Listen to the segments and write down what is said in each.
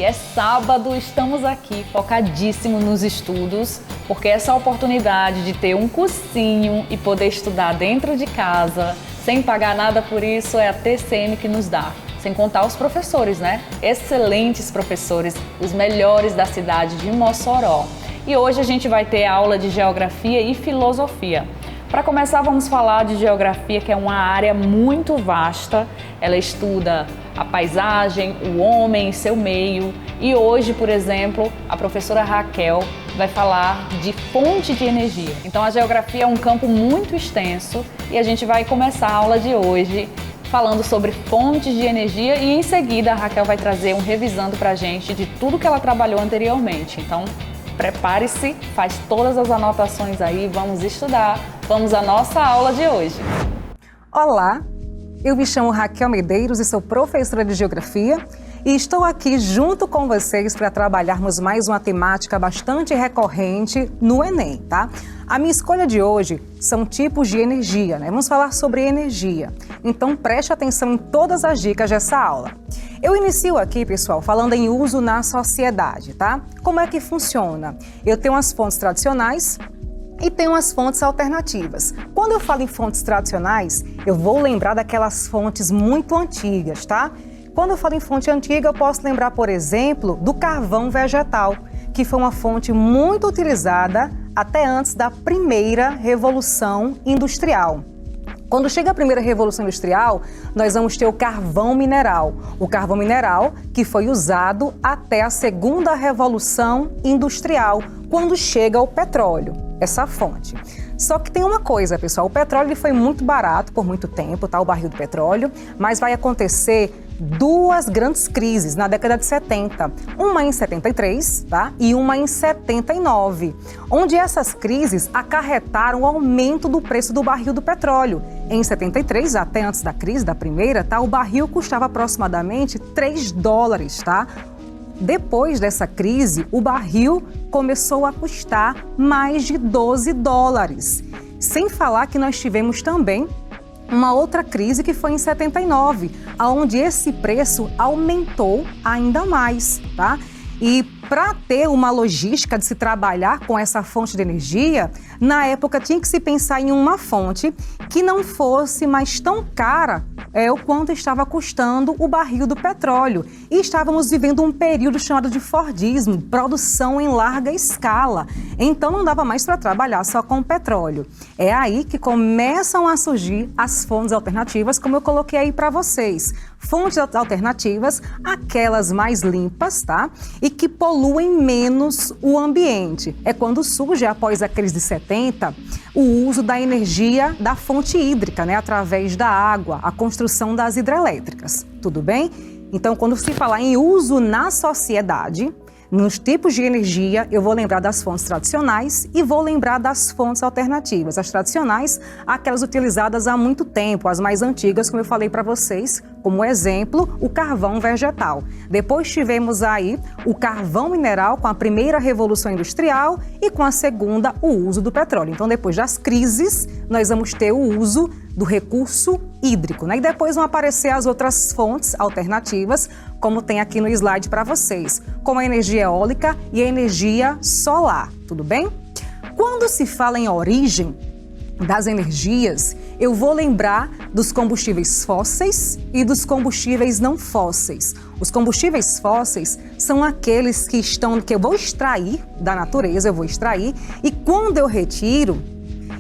É sábado, estamos aqui focadíssimo nos estudos, porque essa oportunidade de ter um cursinho e poder estudar dentro de casa, sem pagar nada por isso, é a TCM que nos dá. Sem contar os professores, né? Excelentes professores, os melhores da cidade de Mossoró. E hoje a gente vai ter aula de Geografia e Filosofia. Para começar, vamos falar de Geografia, que é uma área muito vasta. Ela estuda a paisagem, o homem e seu meio. E hoje, por exemplo, a professora Raquel vai falar de fonte de energia. Então, a Geografia é um campo muito extenso e a gente vai começar a aula de hoje falando sobre fontes de energia e em seguida a Raquel vai trazer um revisando para a gente de tudo que ela trabalhou anteriormente. Então, prepare-se, faz todas as anotações aí, vamos estudar. Vamos à nossa aula de hoje. Olá, eu me chamo Raquel Medeiros e sou professora de Geografia e estou aqui junto com vocês para trabalharmos mais uma temática bastante recorrente no Enem, tá? A minha escolha de hoje são tipos de energia, né? Vamos falar sobre energia. Então preste atenção em todas as dicas dessa aula. Eu inicio aqui, pessoal, falando em uso na sociedade, tá? Como é que funciona? Eu tenho as fontes tradicionais e tenho as fontes alternativas. Quando eu falo em fontes tradicionais, eu vou lembrar daquelas fontes muito antigas, tá? Quando eu falo em fonte antiga, eu posso lembrar, por exemplo, do carvão vegetal, que foi uma fonte muito utilizada até antes da primeira Revolução Industrial. Quando chega a primeira Revolução Industrial, nós vamos ter o carvão mineral. O carvão mineral que foi usado até a segunda Revolução Industrial, quando chega o petróleo, essa fonte. Só que tem uma coisa, pessoal, o petróleo foi muito barato por muito tempo, tá? O barril do petróleo, mas vai acontecer duas grandes crises na década de 70, uma em 73, tá? E uma em 79, onde essas crises acarretaram o aumento do preço do barril do petróleo. Em 73, até antes da crise, da primeira, tá? O barril custava aproximadamente $3, tá? Depois dessa crise, o barril começou a custar mais de $12. Sem falar que nós tivemos também uma outra crise que foi em 79, onde esse preço aumentou ainda mais, tá? E para ter uma logística de se trabalhar com essa fonte de energia, na época tinha que se pensar em uma fonte que não fosse mais tão cara o quanto estava custando o barril do petróleo. E estávamos vivendo um período chamado de Fordismo, produção em larga escala. Então não dava mais para trabalhar só com o petróleo. É aí que começam a surgir as fontes alternativas, como eu coloquei aí para vocês. Fontes alternativas, aquelas mais limpas, tá? E que poluem menos o ambiente. É quando surge, após a crise de 70, o uso da energia da fonte hídrica, né? Através da água, a construção das hidrelétricas. Tudo bem? Então, quando se falar em uso na sociedade, nos tipos de energia, eu vou lembrar das fontes tradicionais e vou lembrar das fontes alternativas. As tradicionais, aquelas utilizadas há muito tempo, as mais antigas, como eu falei para vocês, como exemplo, o carvão vegetal. Depois tivemos aí o carvão mineral com a primeira Revolução Industrial e com a segunda, o uso do petróleo. Então, depois das crises, nós vamos ter o uso do recurso hídrico, né? E depois vão aparecer as outras fontes alternativas, como tem aqui no slide para vocês, como a energia eólica e a energia solar, tudo bem? Quando se fala em origem das energias, eu vou lembrar dos combustíveis fósseis e dos combustíveis não fósseis. Os combustíveis fósseis são aqueles que eu vou extrair da natureza, e quando eu retiro,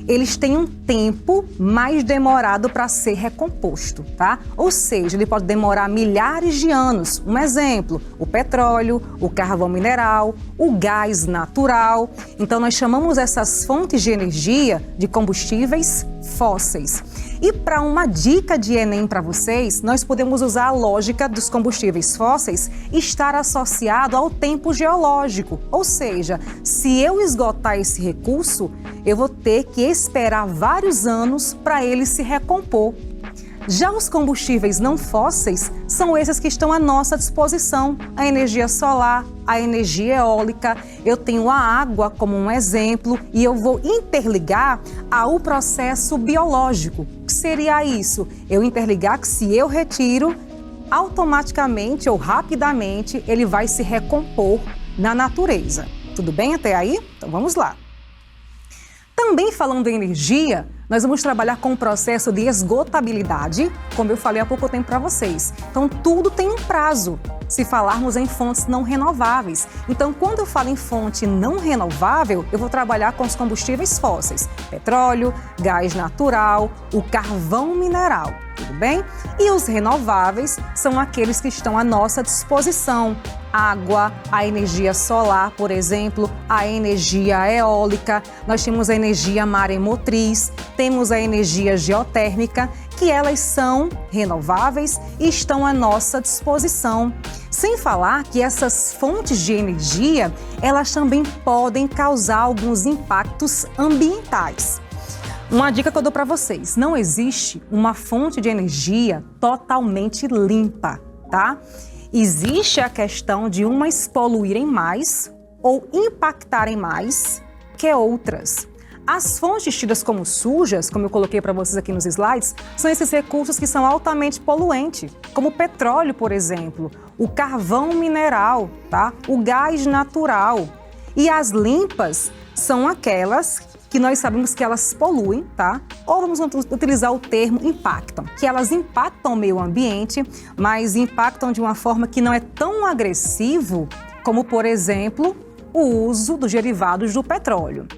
eles têm um tempo mais demorado para ser recomposto, tá? Ou seja, ele pode demorar milhares de anos. Um exemplo, o petróleo, o carvão mineral, o gás natural. Então, nós chamamos essas fontes de energia de combustíveis fósseis. E para uma dica de Enem para vocês, nós podemos usar a lógica dos combustíveis fósseis estar associado ao tempo geológico. Ou seja, se eu esgotar esse recurso, eu vou ter que esperar vários anos para ele se recompor. Já os combustíveis não fósseis são esses que estão à nossa disposição, a energia solar, a energia eólica, eu tenho a água como um exemplo e eu vou interligar ao processo biológico. O que seria isso? Eu interligar que se eu retiro, automaticamente ou rapidamente ele vai se recompor na natureza. Tudo bem até aí? Então vamos lá. Também falando em energia, nós vamos trabalhar com o processo de esgotabilidade, como eu falei há pouco tempo para vocês. Então, tudo tem um prazo, se falarmos em fontes não renováveis. Então, quando eu falo em fonte não renovável, eu vou trabalhar com os combustíveis fósseis, petróleo, gás natural, o carvão mineral, tudo bem? E os renováveis são aqueles que estão à nossa disposição. Água, a energia solar, por exemplo, a energia eólica, nós temos a energia maremotriz, temos a energia geotérmica, que elas são renováveis e estão à nossa disposição. Sem falar que essas fontes de energia, elas também podem causar alguns impactos ambientais. Uma dica que eu dou para vocês, não existe uma fonte de energia totalmente limpa, tá? Existe a questão de umas poluírem mais ou impactarem mais que outras. As fontes tidas como sujas, como eu coloquei para vocês aqui nos slides, são esses recursos que são altamente poluentes, como o petróleo, por exemplo, o carvão mineral, tá? O gás natural. E as limpas são aquelas que nós sabemos que elas poluem, tá? Ou vamos utilizar o termo impactam, que elas impactam o meio ambiente, mas impactam de uma forma que não é tão agressivo como, por exemplo, o uso dos derivados do petróleo.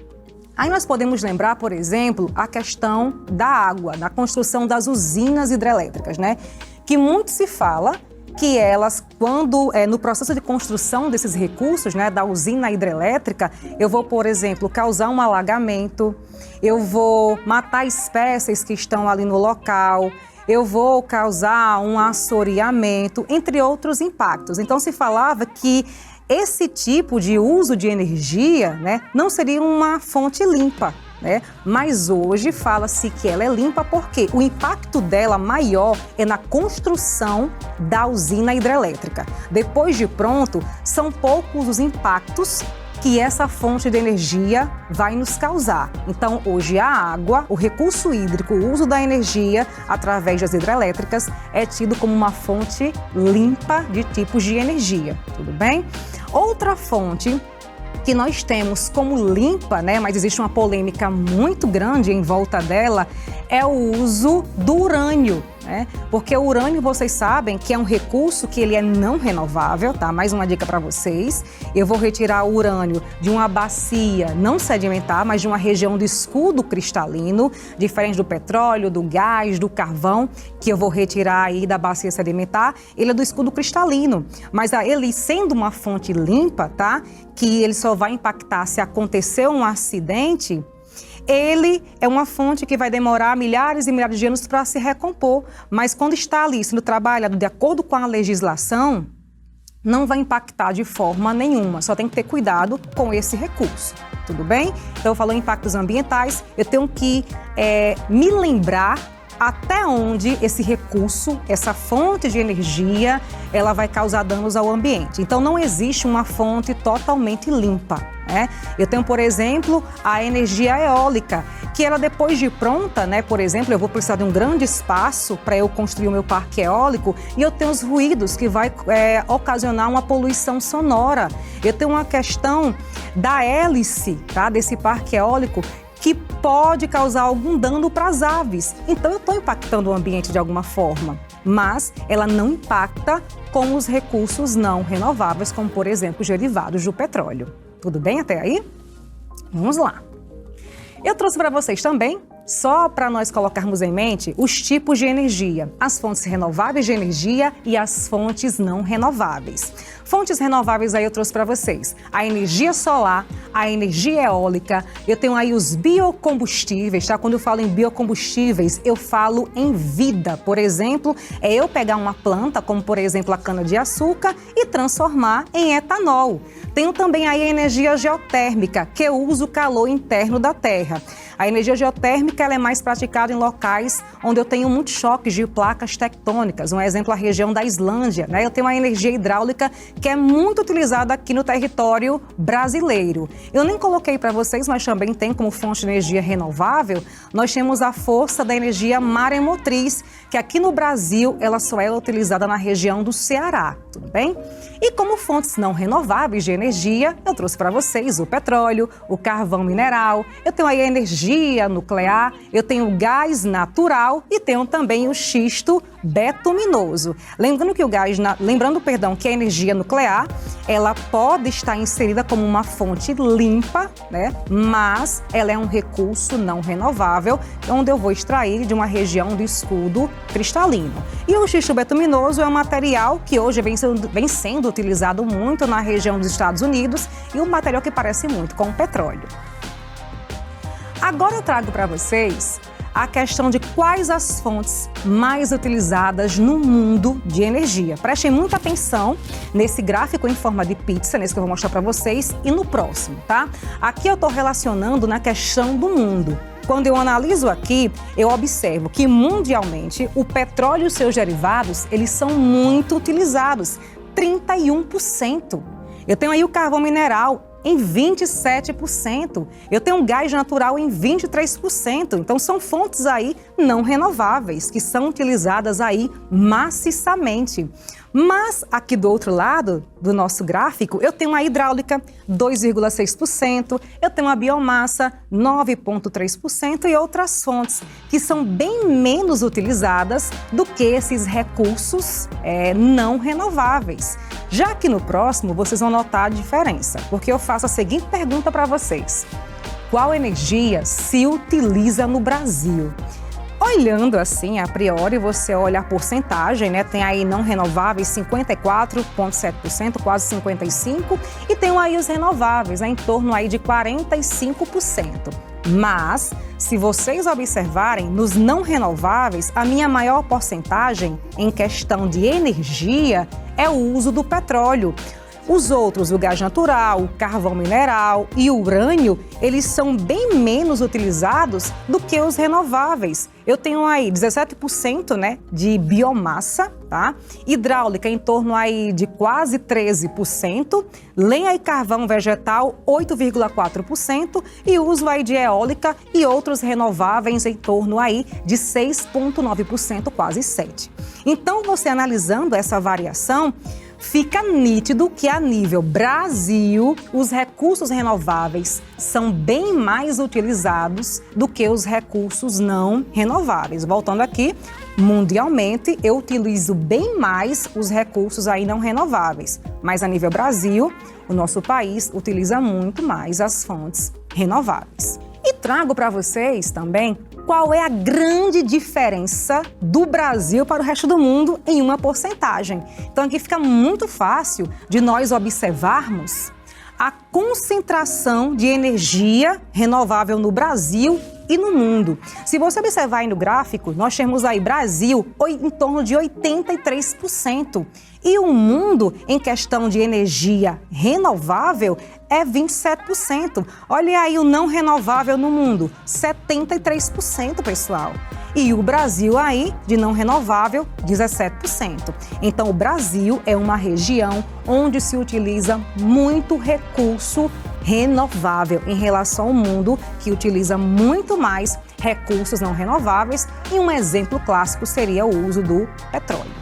Aí nós podemos lembrar, por exemplo, a questão da água, da construção das usinas hidrelétricas, né? Que muito se fala que elas, quando no processo de construção desses recursos, né, da usina hidrelétrica, eu vou, por exemplo, causar um alagamento, eu vou matar espécies que estão ali no local, eu vou causar um assoreamento, entre outros impactos. Então se falava que esse tipo de uso de energia, né, não seria uma fonte limpa, né? Mas hoje fala-se que ela é limpa porque o impacto dela maior é na construção da usina hidrelétrica. Depois de pronto, são poucos os impactos que essa fonte de energia vai nos causar. Então, hoje a água, o recurso hídrico, o uso da energia através das hidrelétricas é tido como uma fonte limpa de tipos de energia, tudo bem? Outra fonte que nós temos como limpa, né, mas existe uma polêmica muito grande em volta dela, é o uso do urânio, né? Porque o urânio, vocês sabem que é um recurso que ele é não renovável, tá? Mais uma dica para vocês. Eu vou retirar o urânio de uma bacia não sedimentar, mas de uma região do escudo cristalino, diferente do petróleo, do gás, do carvão, que eu vou retirar aí da bacia sedimentar, ele é do escudo cristalino. Mas ele sendo uma fonte limpa, tá? Que ele só vai impactar se acontecer um acidente, ele é uma fonte que vai demorar milhares e milhares de anos para se recompor, mas quando está ali sendo trabalhado de acordo com a legislação, não vai impactar de forma nenhuma, só tem que ter cuidado com esse recurso, tudo bem? Então, falando em impactos ambientais, eu tenho que me lembrar até onde esse recurso, essa fonte de energia, ela vai causar danos ao ambiente. Então, não existe uma fonte totalmente limpa, né? Eu tenho, por exemplo, a energia eólica, que ela depois de pronta, né? Por exemplo, eu vou precisar de um grande espaço para eu construir o meu parque eólico e eu tenho os ruídos que vai ocasionar uma poluição sonora. Eu tenho uma questão da hélice, tá? Desse parque eólico, que pode causar algum dano para as aves. Então, eu estou impactando o ambiente de alguma forma, mas ela não impacta com os recursos não renováveis, como, por exemplo, os derivados do petróleo. Tudo bem até aí? Vamos lá. Eu trouxe para vocês também, só para nós colocarmos em mente, os tipos de energia, as fontes renováveis de energia e as fontes não renováveis. Fontes renováveis aí eu trouxe para vocês a energia solar, a energia eólica, eu tenho aí os biocombustíveis, tá? Quando eu falo em biocombustíveis, eu falo em vida. Por exemplo, é eu pegar uma planta, como por exemplo a cana-de-açúcar, e transformar em etanol. Tenho também aí a energia geotérmica, que eu uso o calor interno da Terra. A energia geotérmica ela é mais praticada em locais onde eu tenho muitos choques de placas tectônicas. Um exemplo, a região da Islândia, né? Eu tenho a energia hidráulica, que é muito utilizada aqui no território brasileiro. Eu nem coloquei para vocês, mas também tem como fonte de energia renovável, nós temos a força da energia maremotriz, que aqui no Brasil ela só é utilizada na região do Ceará, tudo bem? E como fontes não renováveis de energia, eu trouxe para vocês o petróleo, o carvão mineral, eu tenho aí a energia nuclear, eu tenho o gás natural e tenho também o xisto betuminoso. Lembrando que a energia nuclear, ela pode estar inserida como uma fonte limpa, né? Mas ela é um recurso não renovável, onde eu vou extrair de uma região do escudo cristalino. E o xisto betuminoso é um material que hoje vem sendo utilizado muito na região dos Estados Unidos e um material que parece muito com o petróleo. Agora eu trago para vocês a questão de quais as fontes mais utilizadas no mundo de energia. Prestem muita atenção nesse gráfico em forma de pizza, nesse que eu vou mostrar para vocês, e no próximo, tá? Aqui eu estou relacionando na questão do mundo. Quando eu analiso aqui, eu observo que mundialmente o petróleo e os seus derivados, eles são muito utilizados, 31%. Eu tenho aí o carvão mineral em 27%. Eu tenho um gás natural em 23%. Então, são fontes aí não renováveis, que são utilizadas aí maciçamente. Mas, aqui do outro lado do nosso gráfico, eu tenho a hidráulica, 2,6%, eu tenho a biomassa, 9,3% e outras fontes que são bem menos utilizadas do que esses recursos não renováveis. Já que no próximo, vocês vão notar a diferença, porque eu faço a seguinte pergunta para vocês. Qual energia se utiliza no Brasil? Olhando assim, a priori, você olha a porcentagem, né? Tem aí não renováveis 54,7%, quase 55%, e tem aí os renováveis, em torno aí de 45%. Mas, se vocês observarem, nos não renováveis, a minha maior porcentagem em questão de energia é o uso do petróleo. Os outros, o gás natural, o carvão mineral e o urânio, eles são bem menos utilizados do que os renováveis. Eu tenho aí 17%, né, de biomassa, tá? Hidráulica em torno aí de quase 13%, lenha e carvão vegetal 8,4% e uso aí de eólica e outros renováveis em torno aí de 6,9%, quase 7%. Então, você analisando essa variação, fica nítido que a nível Brasil, os recursos renováveis são bem mais utilizados do que os recursos não renováveis. Voltando aqui, mundialmente eu utilizo bem mais os recursos aí não renováveis, mas a nível Brasil, o nosso país utiliza muito mais as fontes renováveis. E trago para vocês também qual é a grande diferença do Brasil para o resto do mundo em uma porcentagem. Então aqui fica muito fácil de nós observarmos a concentração de energia renovável no Brasil e no mundo. Se você observar aí no gráfico, nós temos aí Brasil em torno de 83%. E o mundo, em questão de energia renovável, é 27%. Olha aí o não renovável no mundo, 73%, pessoal. E o Brasil aí, de não renovável, 17%. Então, o Brasil é uma região onde se utiliza muito recurso renovável em relação ao mundo, que utiliza muito mais recursos não renováveis. E um exemplo clássico seria o uso do petróleo.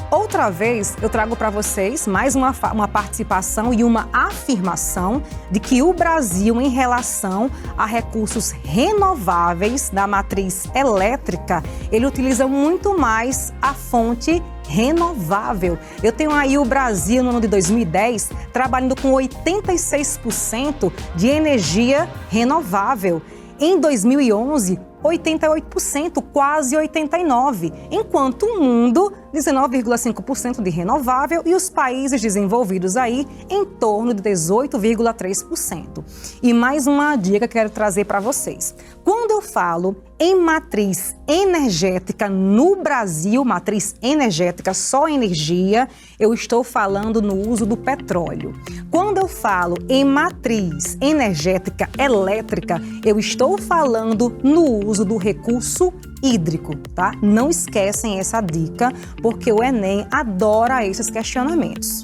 Outra vez, eu trago para vocês mais uma participação e uma afirmação de que o Brasil, em relação a recursos renováveis da matriz elétrica, ele utiliza muito mais a fonte renovável. Eu tenho aí o Brasil, no ano de 2010, trabalhando com 86% de energia renovável. Em 2011, 88%, quase 89%, enquanto o mundo, 19,5% de renovável e os países desenvolvidos aí em torno de 18,3%. E mais uma dica que eu quero trazer para vocês. Quando eu falo em matriz energética no Brasil, matriz energética só energia, eu estou falando no uso do petróleo. Quando eu falo em matriz energética elétrica, eu estou falando no uso do recurso hídrico, tá? Não esquecem essa dica, porque o Enem adora esses questionamentos.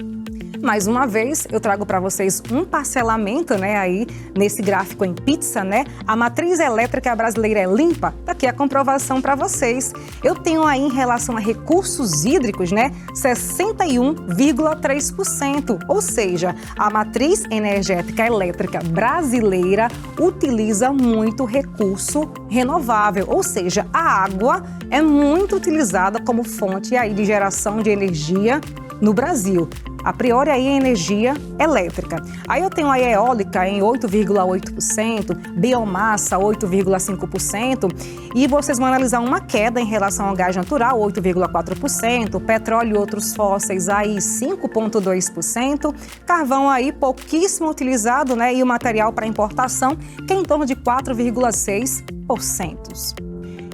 Mais uma vez, eu trago para vocês um parcelamento, né, aí nesse gráfico em pizza, né? A matriz elétrica brasileira é limpa? Tá aqui a comprovação para vocês. Eu tenho aí em relação a recursos hídricos, né, 61,3%, ou seja, a matriz energética elétrica brasileira utiliza muito recurso renovável, ou seja, a água é muito utilizada como fonte aí de geração de energia no Brasil. A priori aí é energia elétrica. Aí eu tenho a eólica em 8,8%, biomassa 8,5% e vocês vão analisar uma queda em relação ao gás natural, 8,4%, petróleo e outros fósseis aí 5,2%, carvão aí pouquíssimo utilizado, né, e o material para importação que é em torno de 4,6%.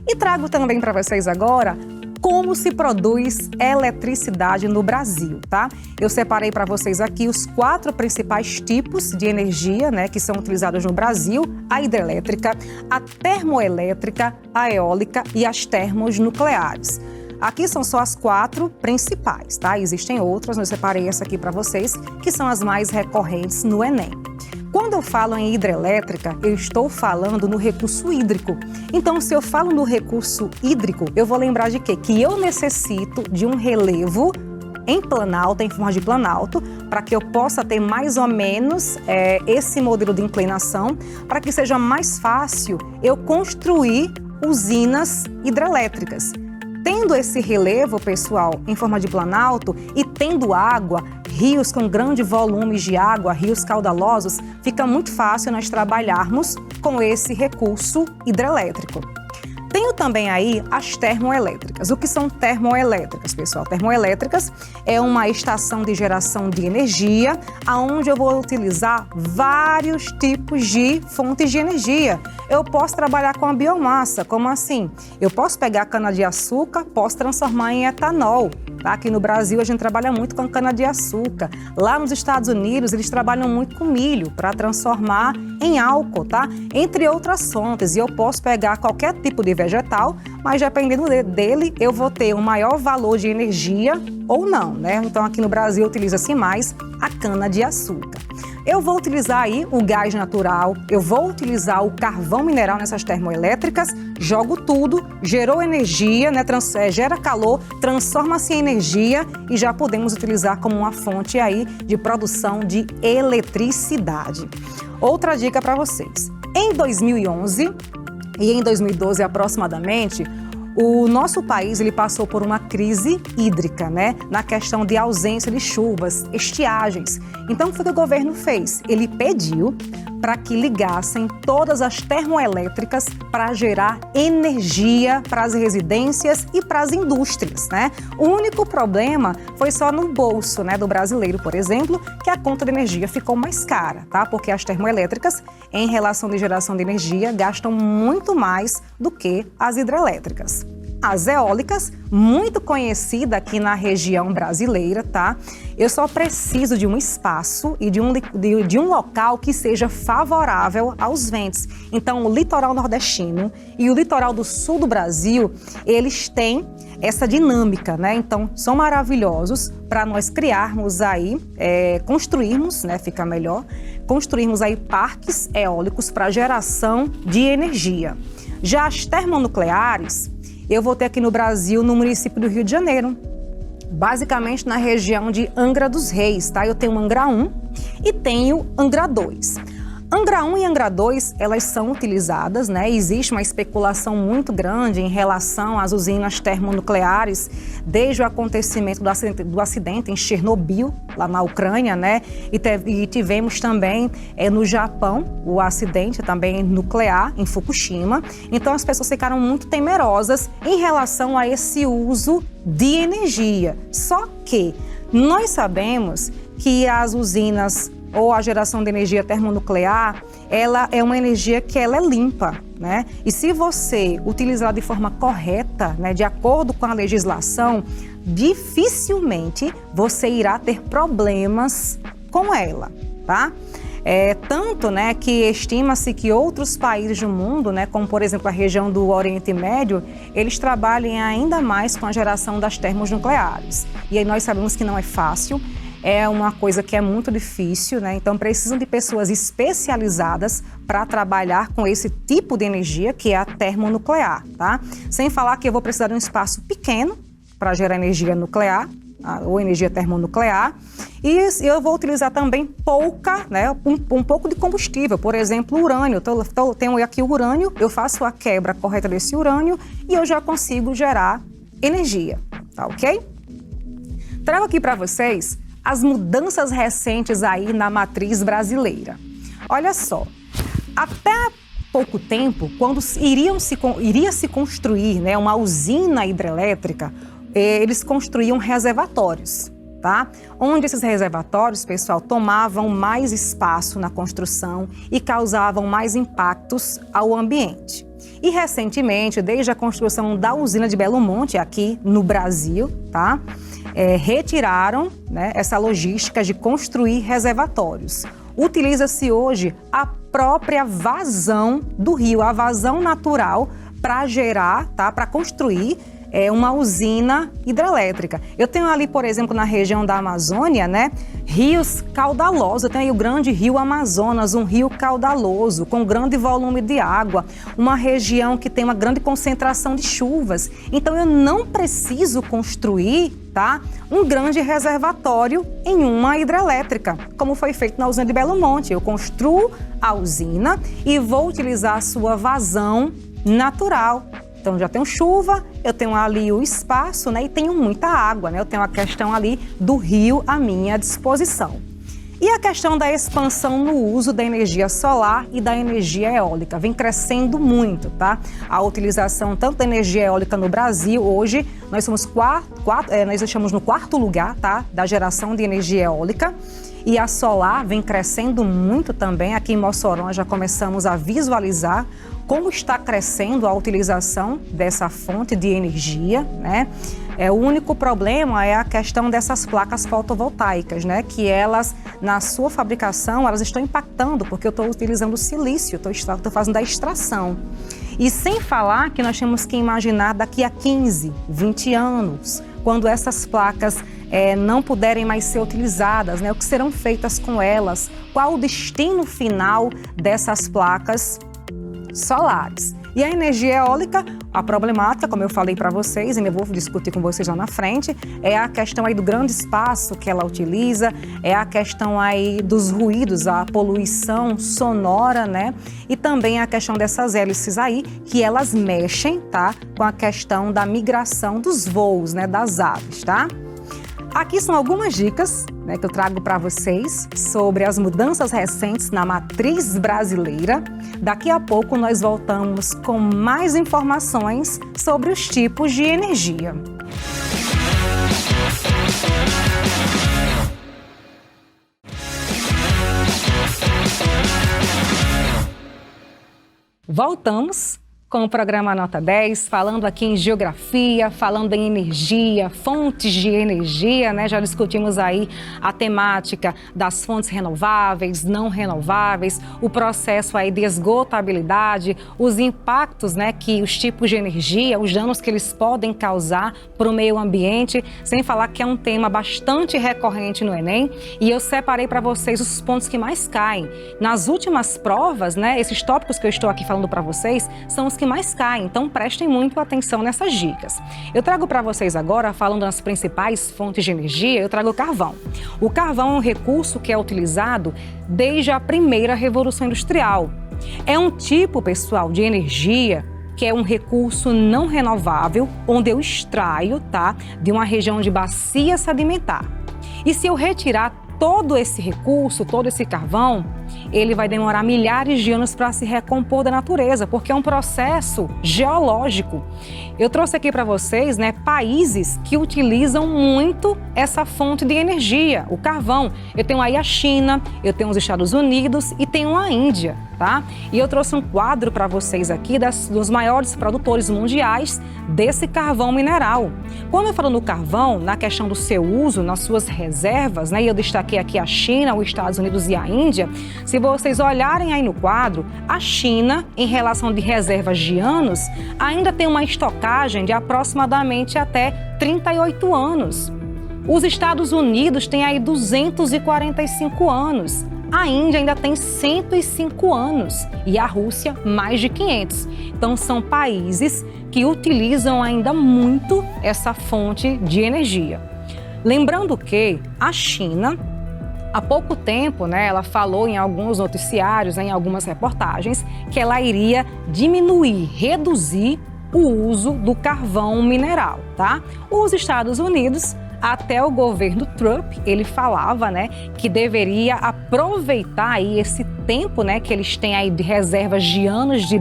E trago também para vocês agora como se produz eletricidade no Brasil, tá? Eu separei para vocês aqui os 4 principais tipos de energia, né, que são utilizados no Brasil: a hidrelétrica, a termoelétrica, a eólica e as termonucleares. Aqui são só as 4 principais, tá? Existem outras, mas eu separei essa aqui para vocês, que são as mais recorrentes no Enem. Quando eu falo em hidrelétrica, eu estou falando no recurso hídrico. Então, se eu falo no recurso hídrico, eu vou lembrar de quê? Que eu necessito de um relevo em planalto, em forma de planalto, para que eu possa ter mais ou menos esse modelo de inclinação, para que seja mais fácil eu construir usinas hidrelétricas. Tendo esse relevo, pessoal, em forma de planalto e tendo água, rios com grande volume de água, rios caudalosos, fica muito fácil nós trabalharmos com esse recurso hidrelétrico. Tenho também aí as termoelétricas. O que são termoelétricas, pessoal? Termoelétricas é uma estação de geração de energia onde eu vou utilizar vários tipos de fontes de energia. Eu posso trabalhar com a biomassa, como assim? Eu posso pegar cana-de-açúcar, posso transformar em etanol. Tá? Aqui no Brasil a gente trabalha muito com cana-de-açúcar. Lá nos Estados Unidos eles trabalham muito com milho para transformar em álcool, tá? Entre outras fontes. E eu posso pegar qualquer tipo de vegetal, mas dependendo dele eu vou ter um maior valor de energia ou não, né? Então aqui no Brasil utiliza-se mais a cana-de-açúcar. Eu vou utilizar aí o gás natural, eu vou utilizar o carvão mineral nessas termoelétricas, jogo tudo, gerou energia, né, gera calor, transforma-se em energia e já podemos utilizar como uma fonte aí de produção de eletricidade. Outra dica para vocês. Em 2011 e em 2012 aproximadamente, o nosso país ele passou por uma crise hídrica, né? Na questão de ausência de chuvas, estiagens. Então, o que o governo fez? Ele pediu para que ligassem todas as termoelétricas para gerar energia para as residências e para as indústrias, né? O único problema foi só no bolso, né, do brasileiro, por exemplo, que a conta de energia ficou mais cara, tá? Porque as termoelétricas, em relação de geração de energia, gastam muito mais do que as hidrelétricas. As eólicas, muito conhecida aqui na região brasileira, tá? Eu só preciso de um espaço e de um local que seja favorável aos ventos. Então, o litoral nordestino e o litoral do sul do Brasil, eles têm essa dinâmica, né? Então, são maravilhosos para nós criarmos aí, construirmos, né? Fica melhor, construirmos aí parques eólicos para geração de energia. Já as termonucleares, eu vou ter aqui no Brasil, no município do Rio de Janeiro, basicamente na região de Angra dos Reis, tá? Eu tenho Angra 1 e tenho Angra 2. Angra 1 e Angra 2, elas são utilizadas, né? Existe uma especulação muito grande em relação às usinas termonucleares, desde o acontecimento do acidente em Chernobyl, lá na Ucrânia, né? E tivemos também no Japão o acidente também nuclear em Fukushima. Então as pessoas ficaram muito temerosas em relação a esse uso de energia. Só que nós sabemos que as usinas ou a geração de energia termonuclear, ela é uma energia que ela é limpa, né? E se você utilizar de forma correta, né, de acordo com a legislação, dificilmente você irá ter problemas com ela, tá? Tanto, né, que estima-se que outros países do mundo, né, como por exemplo a região do Oriente Médio, eles trabalhem ainda mais com a geração das termonucleares. E aí nós sabemos que não é fácil. é uma coisa que é muito difícil, né? Então precisam de pessoas especializadas para trabalhar com esse tipo de energia, que é a termonuclear, tá? Sem falar que eu vou precisar de um espaço pequeno para gerar energia nuclear, ou energia termonuclear, e eu vou utilizar também pouca, né, um pouco de combustível, por exemplo, urânio. Tenho aqui o urânio, eu faço a quebra correta desse urânio e eu já consigo gerar energia, tá ok? Trago aqui para vocês as mudanças recentes aí na matriz brasileira. Olha só, até há pouco tempo, quando iria se construir, né, uma usina hidrelétrica, eles construíam reservatórios, tá? Onde esses reservatórios, pessoal, tomavam mais espaço na construção e causavam mais impactos ao ambiente. E recentemente, desde a construção da usina de Belo Monte, aqui no Brasil, tá? Retiraram, né, essa logística de construir reservatórios. Utiliza-se hoje a própria vazão do rio, a vazão natural para gerar, tá? Para construir uma usina hidrelétrica. Eu tenho ali, por exemplo, na região da Amazônia, né, rios caudalosos. Eu tenho aí o grande rio Amazonas, um rio caudaloso, com grande volume de água, uma região que tem uma grande concentração de chuvas. Então, eu não preciso construir, tá, um grande reservatório em uma hidrelétrica, como foi feito na usina de Belo Monte. Eu construo a usina e vou utilizar a sua vazão natural. Então, já tenho chuva, eu tenho ali o espaço, né, e tenho muita água, né? Eu tenho a questão ali do rio à minha disposição. E a questão da expansão no uso da energia solar e da energia eólica vem crescendo muito, tá? A utilização tanto da energia eólica no Brasil, hoje nós somos nós estamos no 4º lugar, tá, da geração de energia eólica. E a solar vem crescendo muito também. Aqui em Mossoró nós já começamos a visualizar como está crescendo a utilização dessa fonte de energia, né? O único problema é a questão dessas placas fotovoltaicas, né? Que elas, na sua fabricação, elas estão impactando, porque eu estou utilizando silício, estou fazendo a extração. E sem falar que nós temos que imaginar daqui a 15, 20 anos, quando essas placas não puderem mais ser utilizadas, né? O que serão feitas com elas? Qual o destino final dessas placas solares? E a energia eólica, a problemática, como eu falei para vocês, e eu vou discutir com vocês lá na frente, é a questão aí do grande espaço que ela utiliza, é a questão aí dos ruídos, a poluição sonora, né? E também a questão dessas hélices aí, que elas mexem, tá? Com a questão da migração dos voos, né? Das aves, tá? Aqui são algumas dicas, né, que eu trago para vocês sobre as mudanças recentes na matriz brasileira. Daqui a pouco nós voltamos com mais informações sobre os tipos de energia. Voltamos com o programa Nota 10, falando aqui em geografia, falando em energia, fontes de energia, né? Já discutimos aí a temática das fontes renováveis, não renováveis, o processo aí de esgotabilidade, os impactos, né, que os tipos de energia, os danos que eles podem causar para o meio ambiente, sem falar que é um tema bastante recorrente no Enem, e eu separei para vocês os pontos que mais caem. Nas últimas provas, né, esses tópicos que eu estou aqui falando para vocês são os que mais caem, então prestem muito atenção nessas dicas. Eu trago para vocês agora, falando das principais fontes de energia, eu trago o carvão. O carvão é um recurso que é utilizado desde a primeira Revolução Industrial. É um tipo, pessoal, de energia que é um recurso não renovável, onde eu extraio, tá, de uma região de bacia sedimentar. E se eu retirar todo esse recurso, todo esse carvão, ele vai demorar milhares de anos para se recompor da natureza, porque é um processo geológico. Eu trouxe aqui para vocês, né, países que utilizam muito essa fonte de energia, o carvão. Eu tenho aí a China, eu tenho os Estados Unidos e tenho a Índia, tá? E eu trouxe um quadro para vocês aqui dos maiores produtores mundiais desse carvão mineral. Quando eu falo no carvão, na questão do seu uso, nas suas reservas, né, e eu destaquei aqui a China, os Estados Unidos e a Índia, se vocês olharem aí no quadro, a China, em relação de reservas de anos, ainda tem uma estocagem de aproximadamente até 38 anos. Os Estados Unidos têm aí 245 anos. A Índia ainda tem 105 anos e a Rússia mais de 500. Então são países que utilizam ainda muito essa fonte de energia. Lembrando que a China, há pouco tempo, ela falou em alguns noticiários, em algumas reportagens, que ela iria diminuir, reduzir o uso do carvão mineral, tá? Os Estados Unidos, até o governo Trump, ele falava, que deveria aproveitar aí esse tempo, que eles têm aí de reservas de anos de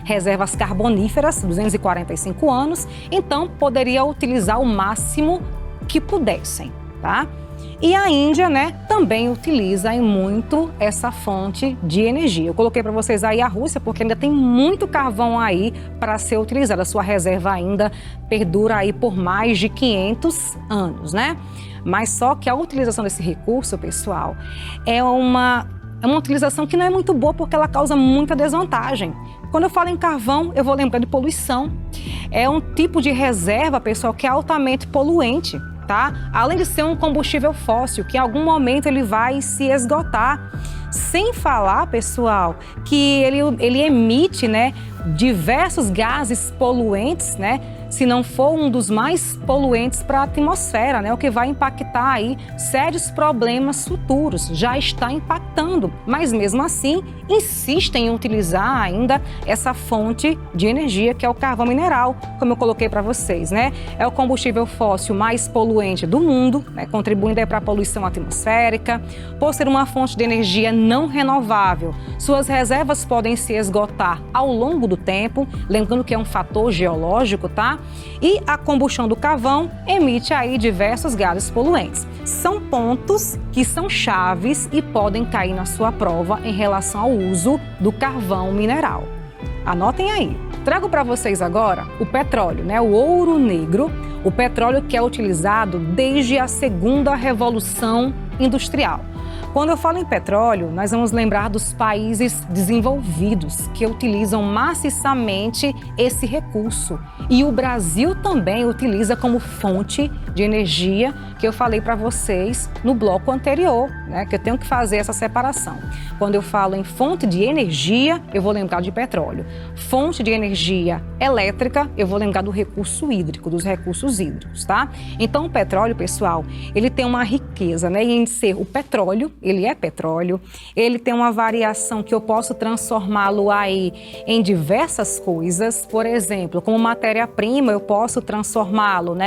reservas carboníferas, 245 anos, então poderia utilizar o máximo que pudessem, tá? E a Índia, também utiliza muito essa fonte de energia. Eu coloquei para vocês aí a Rússia, porque ainda tem muito carvão aí para ser utilizado. A sua reserva ainda perdura aí por mais de 500 anos, Mas só que a utilização desse recurso, pessoal, é uma utilização que não é muito boa porque ela causa muita desvantagem. Quando eu falo em carvão, eu vou lembrar de poluição. É um tipo de reserva, pessoal, que é altamente poluente. Tá? Além de ser um combustível fóssil, que em algum momento ele vai se esgotar. Sem falar, pessoal, que ele emite, diversos gases poluentes, se não for um dos mais poluentes para a atmosfera, o que vai impactar aí sérios problemas futuros. Já está impactando, mas mesmo assim insistem em utilizar ainda essa fonte de energia que é o carvão mineral, como eu coloquei para vocês, É o combustível fóssil mais poluente do mundo, contribuindo aí para a poluição atmosférica. Por ser uma fonte de energia não renovável, suas reservas podem se esgotar ao longo do tempo, lembrando que é um fator geológico, tá? E a combustão do carvão emite aí diversos gases poluentes. São pontos que são chaves e podem cair na sua prova em relação ao uso do carvão mineral. Anotem aí. Trago para vocês agora o petróleo, o ouro negro, o petróleo que é utilizado desde a segunda revolução industrial. Quando eu falo em petróleo, nós vamos lembrar dos países desenvolvidos que utilizam maciçamente esse recurso. E o Brasil também utiliza como fonte de energia, que eu falei para vocês no bloco anterior, que eu tenho que fazer essa separação. Quando eu falo em fonte de energia, eu vou lembrar de petróleo. Fonte de energia elétrica, eu vou lembrar do recurso hídrico, dos recursos hídricos, tá? Então, o petróleo, pessoal, ele tem uma riqueza, em ser o petróleo. Ele é petróleo, ele tem uma variação que eu posso transformá-lo aí em diversas coisas. Por exemplo, como matéria-prima, eu posso transformá-lo,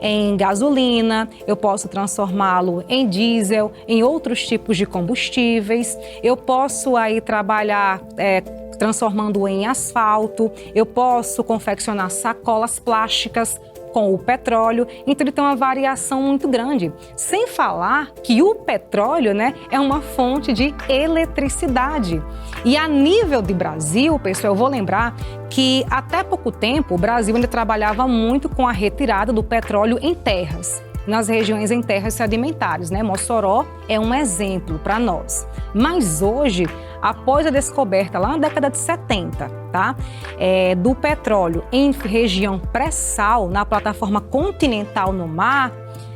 em gasolina, eu posso transformá-lo em diesel, em outros tipos de combustíveis. Eu posso aí trabalhar transformando em asfalto, eu posso confeccionar sacolas plásticas com o petróleo, então ele tem uma variação muito grande. Sem falar que o petróleo, é uma fonte de eletricidade. E a nível de Brasil, pessoal, eu vou lembrar que até pouco tempo o Brasil ainda trabalhava muito com a retirada do petróleo em terras, nas regiões em terras sedimentares, Mossoró é um exemplo para nós. Mas hoje, após a descoberta lá na década de 70, tá? Do petróleo em região pré-sal, na plataforma continental no mar,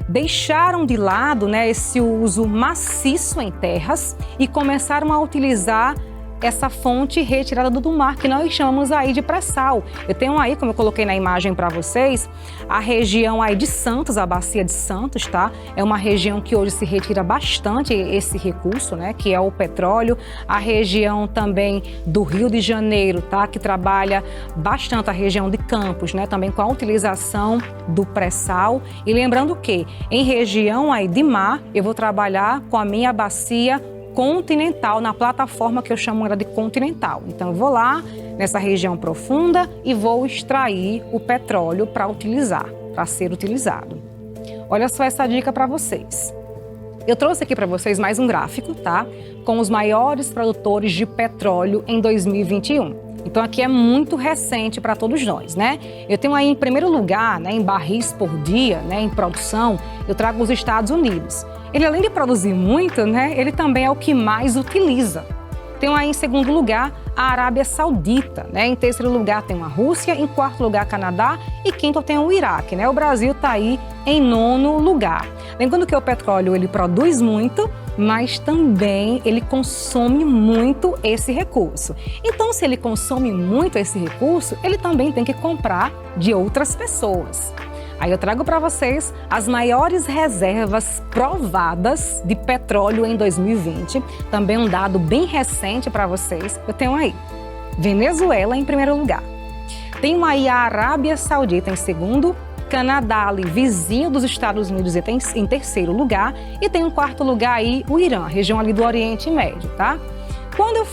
deixaram de lado, esse uso maciço em terras e começaram a utilizar essa fonte retirada do mar, que nós chamamos aí de pré-sal. Eu tenho aí, como eu coloquei na imagem para vocês, a região aí de Santos, a bacia de Santos, tá? É uma região que hoje se retira bastante esse recurso, que é o petróleo. A região também do Rio de Janeiro, tá? Que trabalha bastante a região de Campos, também com a utilização do pré-sal. E lembrando que em região aí de mar, eu vou trabalhar com a minha bacia continental, na plataforma que eu chamo ela de continental. Então eu vou lá nessa região profunda e vou extrair o petróleo para utilizar, para ser utilizado. Olha só essa dica para vocês. Eu trouxe aqui para vocês mais um gráfico, tá? Com os maiores produtores de petróleo em 2021. Então aqui é muito recente para todos nós, Eu tenho aí em primeiro lugar, em barris por dia, em produção, eu trago os Estados Unidos. Ele, além de produzir muito, ele também é o que mais utiliza. Tenho aí em segundo lugar a Arábia Saudita, né? Em terceiro lugar tem a Rússia, em quarto lugar Canadá e quinto tem o Iraque, né? O Brasil está aí em nono lugar. Lembrando que o petróleo ele produz muito, mas também ele consome muito esse recurso. Então, se ele consome muito esse recurso, ele também tem que comprar de outras pessoas. Aí eu trago para vocês as maiores reservas provadas de petróleo em 2020. Também um dado bem recente para vocês. Eu tenho aí Venezuela em primeiro lugar. Tenho aí a Arábia Saudita em segundo, Canadá ali, vizinho dos Estados Unidos em terceiro lugar. E tem em quarto lugar aí o Irã, região ali do Oriente Médio, tá? Quando eu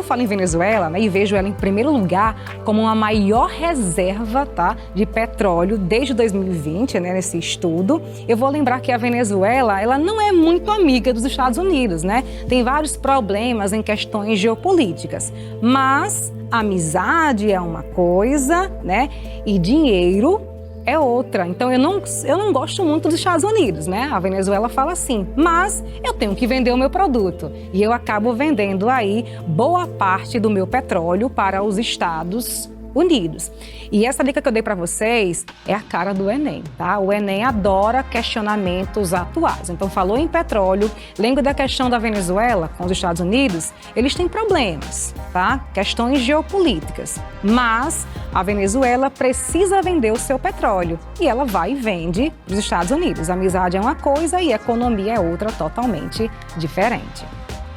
falo em Venezuela, né, e vejo ela em primeiro lugar como a maior reserva, tá, de petróleo desde 2020, né, nesse estudo, eu vou lembrar que a Venezuela ela não é muito amiga dos Estados Unidos, né? Tem vários problemas em questões geopolíticas, mas amizade é uma coisa, né, e dinheiro é outra. Então eu não gosto muito dos Estados Unidos, né? A Venezuela fala assim, mas eu tenho que vender o meu produto. E eu acabo vendendo aí boa parte do meu petróleo para os Estados Unidos. E essa dica que eu dei para vocês é a cara do Enem, tá? O Enem adora questionamentos atuais. Então, falou em petróleo, lembra da questão da Venezuela com os Estados Unidos? Eles têm problemas, tá? Questões geopolíticas. Mas a Venezuela precisa vender o seu petróleo e ela vai e vende para os Estados Unidos. A amizade é uma coisa e a economia é outra totalmente diferente.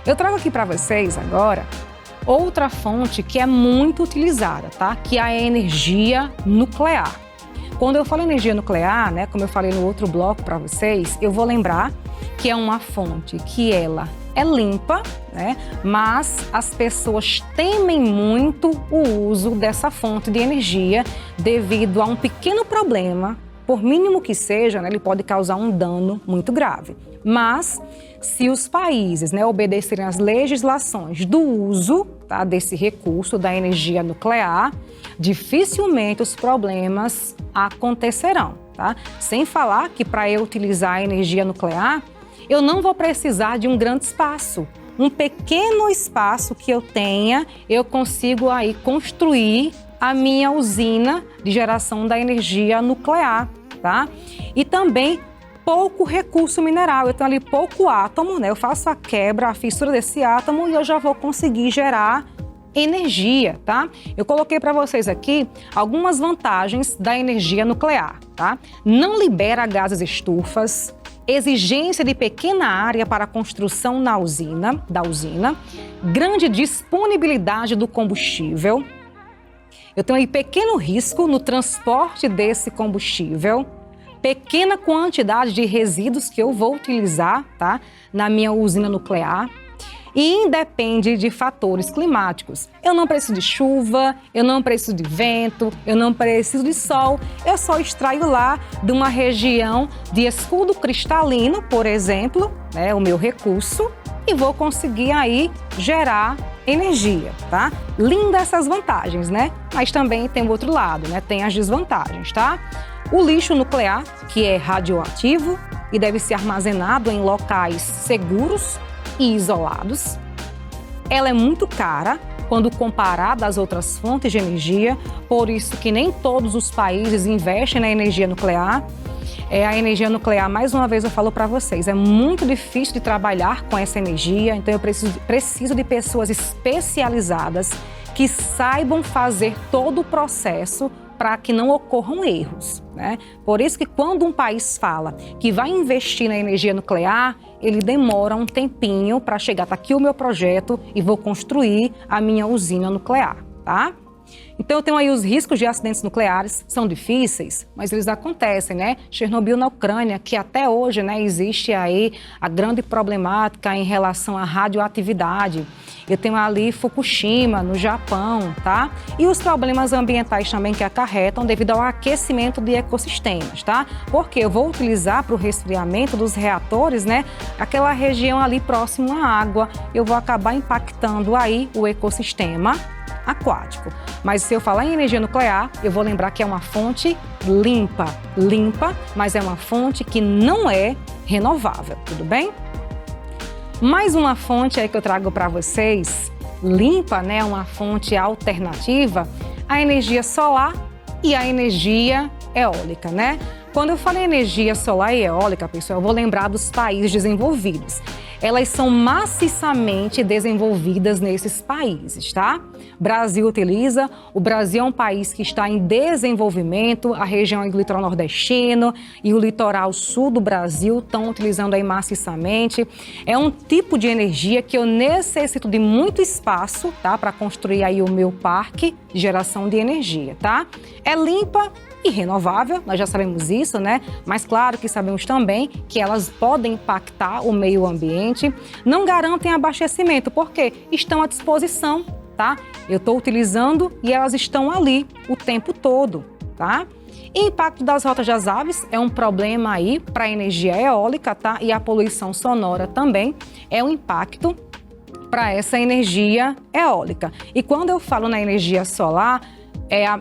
Eu trago aqui para vocês agora outra fonte que é muito utilizada, tá? Que é a energia nuclear. Quando eu falo energia nuclear, né, como eu falei no outro bloco para vocês, eu vou lembrar que é uma fonte que ela é limpa, né? Mas as pessoas temem muito o uso dessa fonte de energia devido a um pequeno problema, por mínimo que seja, né, ele pode causar um dano muito grave. Mas se os países, né, obedecerem às legislações do uso, tá, desse recurso da energia nuclear, dificilmente os problemas acontecerão, tá? Sem falar que para eu utilizar a energia nuclear, eu não vou precisar de um grande espaço. Um pequeno espaço que eu tenha, eu consigo aí construir a minha usina de geração da energia nuclear, tá? E também pouco recurso mineral, eu tenho ali pouco átomo, né? Eu faço a quebra, a fissura desse átomo e eu já vou conseguir gerar energia, tá? Eu coloquei para vocês aqui algumas vantagens da energia nuclear, tá? Não libera gases estufas, exigência de pequena área para a construção da usina, grande disponibilidade do combustível. Eu tenho aí pequeno risco no transporte desse combustível, pequena quantidade de resíduos que eu vou utilizar, tá, na minha usina nuclear e independe de fatores climáticos. Eu não preciso de chuva, eu não preciso de vento, eu não preciso de sol, eu só extraio lá de uma região de escudo cristalino, por exemplo, né, o meu recurso, e vou conseguir aí gerar energia, tá? Linda essas vantagens, né? Mas também tem o outro lado, né? Tem as desvantagens, tá? O lixo nuclear, que é radioativo e deve ser armazenado em locais seguros e isolados. Ela é muito cara quando comparada às outras fontes de energia, por isso que nem todos os países investem na energia nuclear. A energia nuclear, mais uma vez eu falo para vocês, é muito difícil de trabalhar com essa energia, então eu preciso de pessoas especializadas que saibam fazer todo o processo para que não ocorram erros, né? Por isso que quando um país fala que vai investir na energia nuclear, ele demora um tempinho para chegar, tá aqui o meu projeto e vou construir a minha usina nuclear, tá? Então eu tenho aí os riscos de acidentes nucleares, são difíceis, mas eles acontecem, né? Chernobyl na Ucrânia, que até hoje, né, existe aí a grande problemática em relação à radioatividade. Eu tenho ali Fukushima, no Japão, tá? E os problemas ambientais também que acarretam devido ao aquecimento de ecossistemas, tá? Porque eu vou utilizar para o resfriamento dos reatores, né, aquela região ali próximo à água, eu vou acabar impactando aí o ecossistema aquático. Mas se eu falar em energia nuclear, eu vou lembrar que é uma fonte limpa, mas é uma fonte que não é renovável, tudo bem? Mais uma fonte aí que eu trago para vocês, limpa, né, uma fonte alternativa, a energia solar e a energia eólica, né? Quando eu falo em energia solar e eólica, pessoal, eu vou lembrar dos países desenvolvidos. Elas são maciçamente desenvolvidas nesses países, tá? Brasil utiliza, o Brasil é um país que está em desenvolvimento, a região do litoral nordestino e o litoral sul do Brasil estão utilizando aí maciçamente. É um tipo de energia que eu necessito de muito espaço, tá? Para construir aí o meu parque de geração de energia, tá? É limpa e renovável, nós já sabemos isso, né? Mas claro que sabemos também que elas podem impactar o meio ambiente, não garantem abastecimento, porque estão à disposição, tá? Eu estou utilizando e elas estão ali o tempo todo, tá? E impacto das rotas das aves é um problema aí para a energia eólica, tá? E a poluição sonora também é um impacto para essa energia eólica. E quando eu falo na energia solar,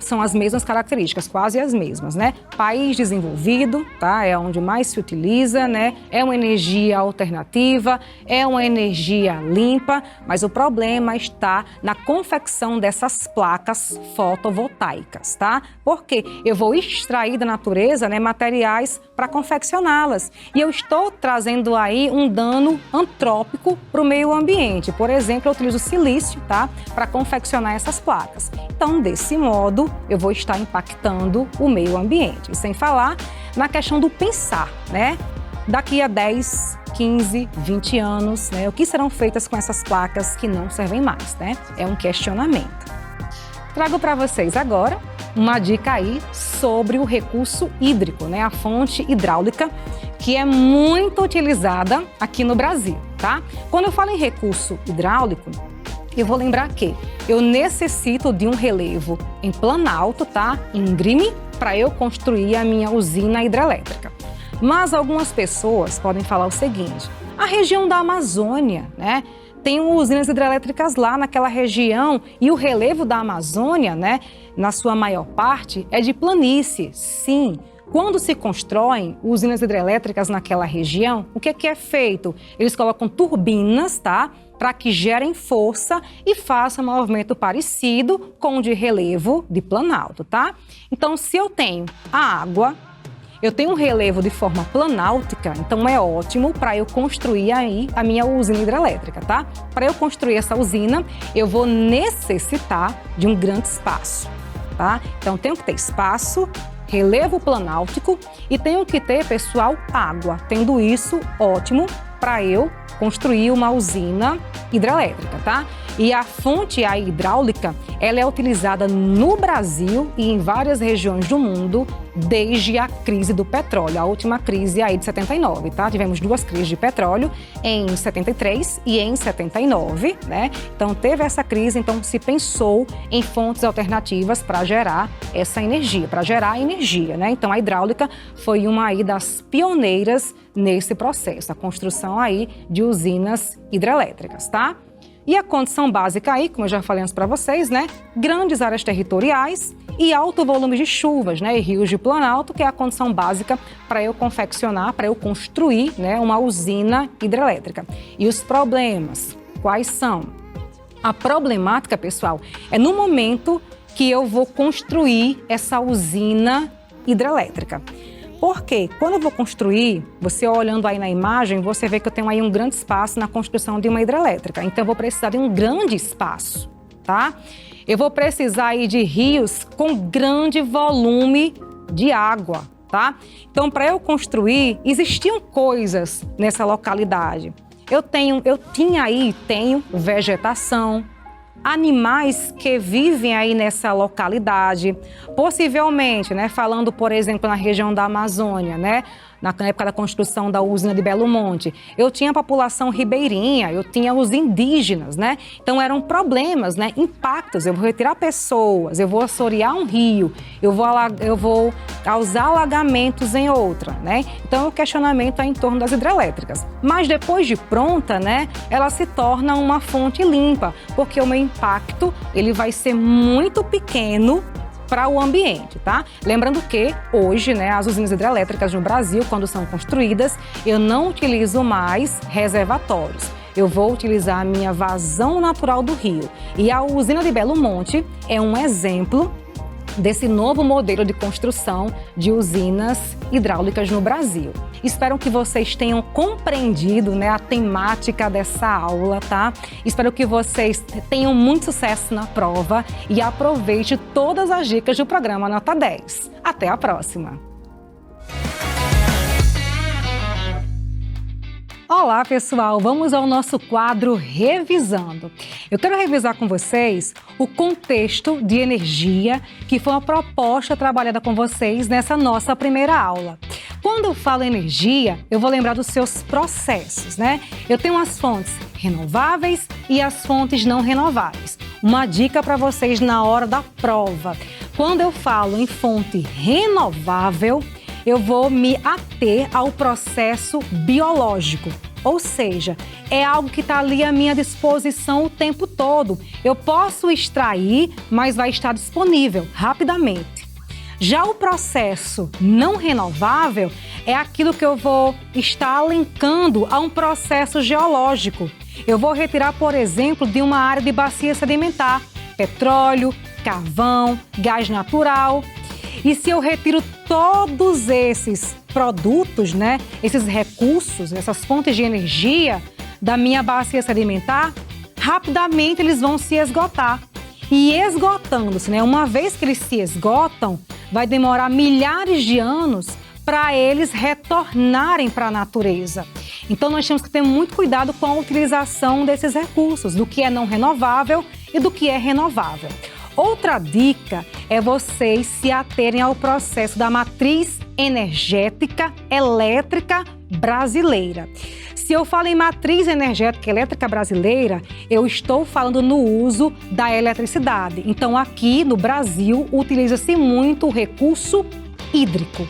são as mesmas características, quase as mesmas, né? País desenvolvido, tá? É onde mais se utiliza, né? É uma energia alternativa, é uma energia limpa, mas o problema está na confecção dessas placas fotovoltaicas, tá? Porque eu vou extrair da natureza, né, materiais para confeccioná-las. E eu estou trazendo aí um dano antrópico para o meio ambiente. Por exemplo, eu utilizo silício, tá? Para confeccionar essas placas. Então, desse modo, eu vou estar impactando o meio ambiente. E sem falar na questão do pensar, né? Daqui a 10, 15, 20 anos, né? O que serão feitas com essas placas que não servem mais, né? É um questionamento. Trago para vocês agora uma dica aí sobre o recurso hídrico, né? A fonte hidráulica, que é muito utilizada aqui no Brasil, tá? Quando eu falo em recurso hidráulico, eu vou lembrar que eu necessito de um relevo em planalto, tá? Íngreme, para eu construir a minha usina hidrelétrica. Mas algumas pessoas podem falar o seguinte: a região da Amazônia, né? Tem usinas hidrelétricas lá naquela região e o relevo da Amazônia, né? Na sua maior parte, é de planície. Sim. Quando se constroem usinas hidrelétricas naquela região, o que é feito? Eles colocam turbinas, tá? Para que gerem força e façam um movimento parecido com o de relevo de planalto, tá? Então, se eu tenho a água, eu tenho um relevo de forma planáltica, então é ótimo para eu construir aí a minha usina hidrelétrica, tá? Para eu construir essa usina, eu vou necessitar de um grande espaço, tá? Então, tenho que ter espaço, relevo planáltico e tenho que ter, pessoal, água. Tendo isso, ótimo para eu construir uma usina hidrelétrica, tá? E a fonte aí hidráulica, ela é utilizada no Brasil e em várias regiões do mundo desde a crise do petróleo, a última crise aí de 79, tá? Tivemos duas crises de petróleo em 73 e em 79, né? Então teve essa crise, então se pensou em fontes alternativas para gerar essa energia, né? Então a hidráulica foi uma aí das pioneiras nesse processo, a construção aí de usinas hidrelétricas, tá? E a condição básica aí, como eu já falei antes para vocês, né? Grandes áreas territoriais e alto volume de chuvas, né? E rios de planalto, que é a condição básica para eu confeccionar, para eu construir, né? Uma usina hidrelétrica. E os problemas, quais são? A problemática, pessoal, é no momento que eu vou construir essa usina hidrelétrica. Porque quando eu vou construir, você olhando aí na imagem, você vê que eu tenho aí um grande espaço na construção de uma hidrelétrica. Então, eu vou precisar de um grande espaço, tá? Eu vou precisar aí de rios com grande volume de água, tá? Então, para eu construir, existiam coisas nessa localidade. Eu tenho vegetação, animais que vivem aí nessa localidade, possivelmente, né, falando, por exemplo, na região da Amazônia, né, na época da construção da usina de Belo Monte, eu tinha a população ribeirinha, eu tinha os indígenas, né, então eram problemas, né, impactos, eu vou retirar pessoas, eu vou assorear um rio, eu vou causar alagamentos em outra, né, então o questionamento é em torno das hidrelétricas, mas depois de pronta, né, ela se torna uma fonte limpa, porque o meu impacto, ele vai ser muito pequeno para o ambiente, tá? Lembrando que hoje, né, as usinas hidrelétricas no Brasil, quando são construídas, eu não utilizo mais reservatórios. eu vou utilizar a minha vazão natural do rio. E a usina de Belo Monte é um exemplo desse novo modelo de construção de usinas hidráulicas no Brasil. Espero que vocês tenham compreendido, né, a temática dessa aula, tá? Espero que vocês tenham muito sucesso na prova e aproveite todas as dicas do programa Nota 10. Até a próxima! Olá, pessoal! Vamos ao nosso quadro Revisando. Eu quero revisar com vocês o contexto de energia, que foi uma proposta trabalhada com vocês nessa nossa primeira aula. Quando eu falo energia, eu vou lembrar dos seus processos, né? Eu tenho as fontes renováveis e as fontes não renováveis. Uma dica para vocês na hora da prova. Quando eu falo em fonte renovável, eu vou me ater ao processo biológico. Ou seja, é algo que está ali à minha disposição o tempo todo. Eu posso extrair, mas vai estar disponível rapidamente. Já o processo não renovável é aquilo que eu vou estar linkando a um processo geológico. Eu vou retirar, por exemplo, de uma área de bacia sedimentar, petróleo, carvão, gás natural. E se eu retiro todos esses produtos, né, esses recursos, essas fontes de energia da minha bacia sedimentar, rapidamente eles vão se esgotar. E esgotando-se, né, uma vez que eles se esgotam, vai demorar milhares de anos para eles retornarem para a natureza. Então nós temos que ter muito cuidado com a utilização desses recursos, do que é não renovável e do que é renovável. Outra dica é vocês se aterem ao processo da matriz energética elétrica brasileira. Se eu falo em matriz energética elétrica brasileira, eu estou falando no uso da eletricidade. Então, aqui no Brasil, utiliza-se muito o recurso hídrico.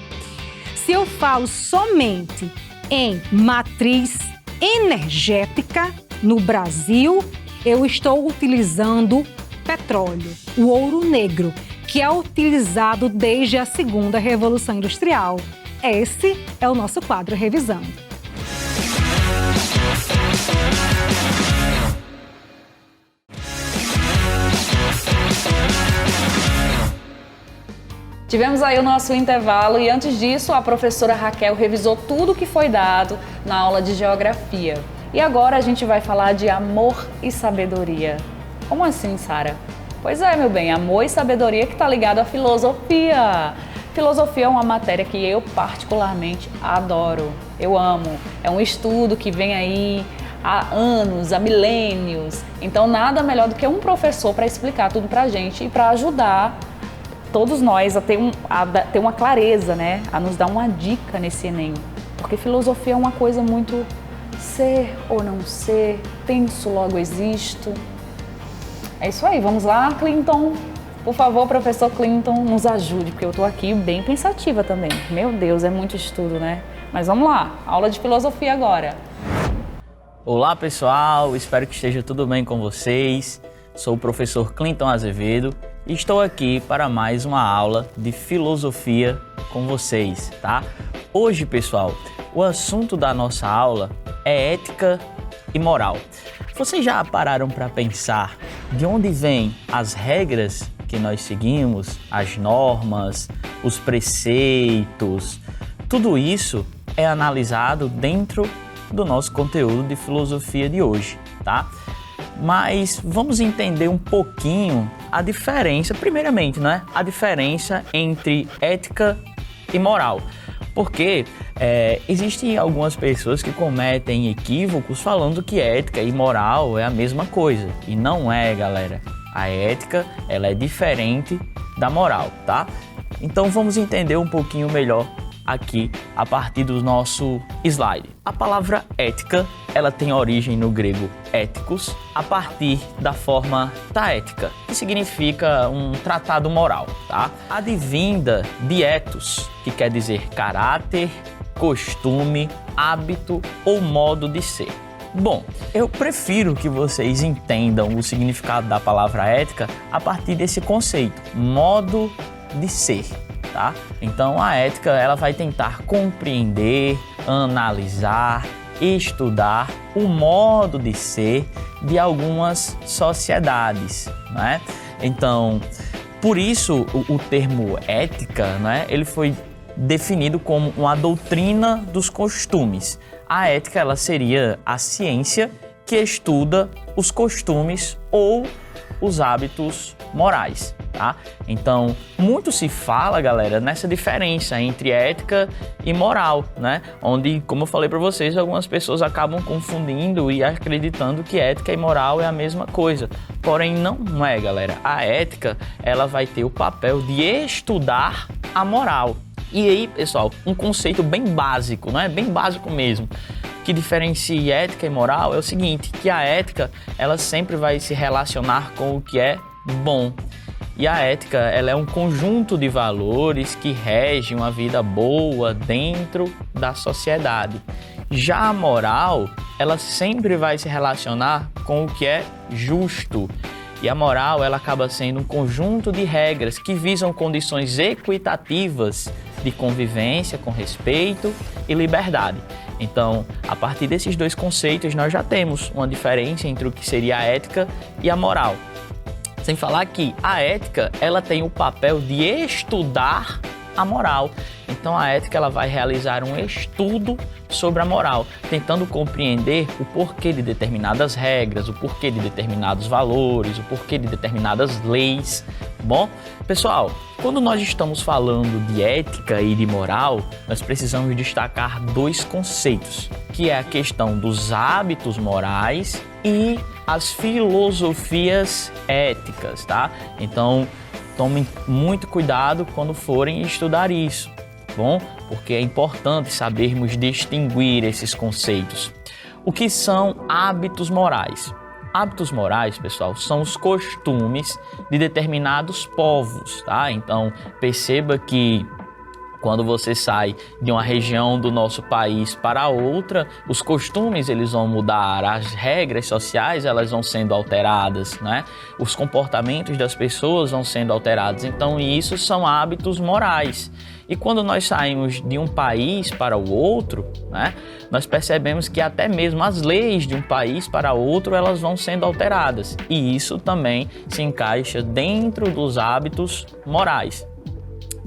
Se eu falo somente em matriz energética no Brasil, eu estou utilizando petróleo, o ouro negro, que é utilizado desde a segunda Revolução Industrial. Esse é o nosso quadro Revisando. Tivemos aí o nosso intervalo e antes disso a professora Raquel revisou tudo o que foi dado na aula de Geografia. E agora a gente vai falar de amor e sabedoria. Como assim, Sara? Pois é, meu bem, amor e sabedoria que está ligado à filosofia. Filosofia é uma matéria que eu particularmente adoro, eu amo. É um estudo que vem aí há anos, há milênios. Então nada melhor do que um professor para explicar tudo para a gente e para ajudar todos nós a ter uma clareza, né? A nos dar uma dica nesse Enem. Porque filosofia é uma coisa muito ser ou não ser, penso, logo existo. É isso aí, vamos lá, Clinton. Por favor, professor Clinton, nos ajude, porque eu estou aqui bem pensativa também. Meu Deus, é muito estudo, né? Mas vamos lá, aula de filosofia agora. Olá, pessoal, espero que esteja tudo bem com vocês. Sou o professor Clinton Azevedo e estou aqui para mais uma aula de filosofia com vocês, tá? Hoje, pessoal, o assunto da nossa aula é ética e moral. Vocês já pararam para pensar de onde vêm as regras que nós seguimos, as normas, os preceitos? Tudo isso é analisado dentro do nosso conteúdo de filosofia de hoje, tá? Mas vamos entender um pouquinho a diferença, primeiramente, né? A diferença entre ética e moral. Porque existem algumas pessoas que cometem equívocos falando que ética e moral é a mesma coisa. E não é, galera. A ética, ela é diferente da moral, tá? Então vamos entender um pouquinho melhor aqui a partir do nosso slide. A palavra ética, ela tem origem no grego éticos, a partir da forma taética, que significa um tratado moral, tá? Advinda de ethos, que quer dizer caráter, costume, hábito ou modo de ser. Bom, eu prefiro que vocês entendam o significado da palavra ética a partir desse conceito, modo de ser. Tá? Então a ética ela vai tentar compreender, analisar, estudar o modo de ser de algumas sociedades, né? Então, por isso o termo ética, né, ele foi definido como uma doutrina dos costumes. A ética, ela seria a ciência que estuda os costumes ou os hábitos morais, tá? Então, muito se fala, galera, nessa diferença entre ética e moral, né? Onde, como eu falei para vocês, algumas pessoas acabam confundindo e acreditando que ética e moral é a mesma coisa. Porém, não é, galera. A ética, ela vai ter o papel de estudar a moral. E aí, pessoal, um conceito bem básico, né? Bem básico mesmo, que diferencia ética e moral é o seguinte, que a ética, ela sempre vai se relacionar com o que é bom. E a ética, ela é um conjunto de valores que regem uma vida boa dentro da sociedade. Já a moral, ela sempre vai se relacionar com o que é justo. E a moral, ela acaba sendo um conjunto de regras que visam condições equitativas de convivência com respeito e liberdade. Então, a partir desses dois conceitos, nós já temos uma diferença entre o que seria a ética e a moral. Sem falar que a ética, ela tem o papel de estudar a moral. Então, a ética, ela vai realizar um estudo sobre a moral, tentando compreender o porquê de determinadas regras, o porquê de determinados valores, o porquê de determinadas leis. Bom, pessoal, quando nós estamos falando de ética e de moral, nós precisamos destacar dois conceitos, que é a questão dos hábitos morais e as filosofias éticas, tá? Então, tomem muito cuidado quando forem estudar isso, bom? Porque é importante sabermos distinguir esses conceitos. O que são hábitos morais? Hábitos morais, pessoal, são os costumes de determinados povos, tá? Então, perceba que quando você sai de uma região do nosso país para outra, os costumes eles vão mudar, as regras sociais elas vão sendo alteradas, né? Os comportamentos das pessoas vão sendo alterados. Então, isso são hábitos morais. E quando nós saímos de um país para o outro, né, nós percebemos que até mesmo as leis de um país para outro, elas vão sendo alteradas. E isso também se encaixa dentro dos hábitos morais.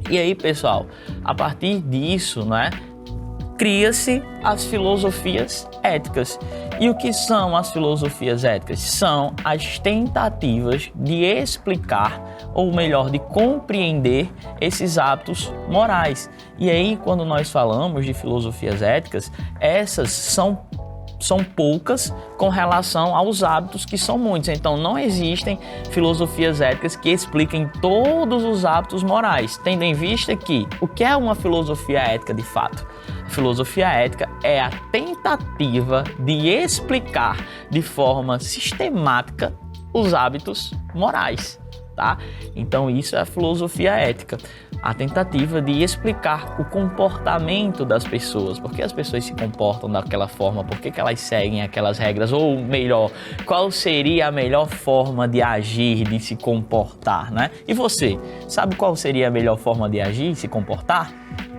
E aí, pessoal, a partir disso, né, cria-se as filosofias éticas. E o que são as filosofias éticas? São as tentativas de explicar, ou melhor, de compreender esses hábitos morais. E aí, quando nós falamos de filosofias éticas, essas são poucas com relação aos hábitos, que são muitos. Então, não existem filosofias éticas que expliquem todos os hábitos morais, tendo em vista que o que é uma filosofia ética de fato? A filosofia ética é a tentativa de explicar de forma sistemática os hábitos morais, tá? Então, isso é a filosofia ética. A tentativa de explicar o comportamento das pessoas, por que as pessoas se comportam daquela forma, por que elas seguem aquelas regras, ou melhor, qual seria a melhor forma de agir, de se comportar, né? E você, sabe qual seria a melhor forma de agir e se comportar?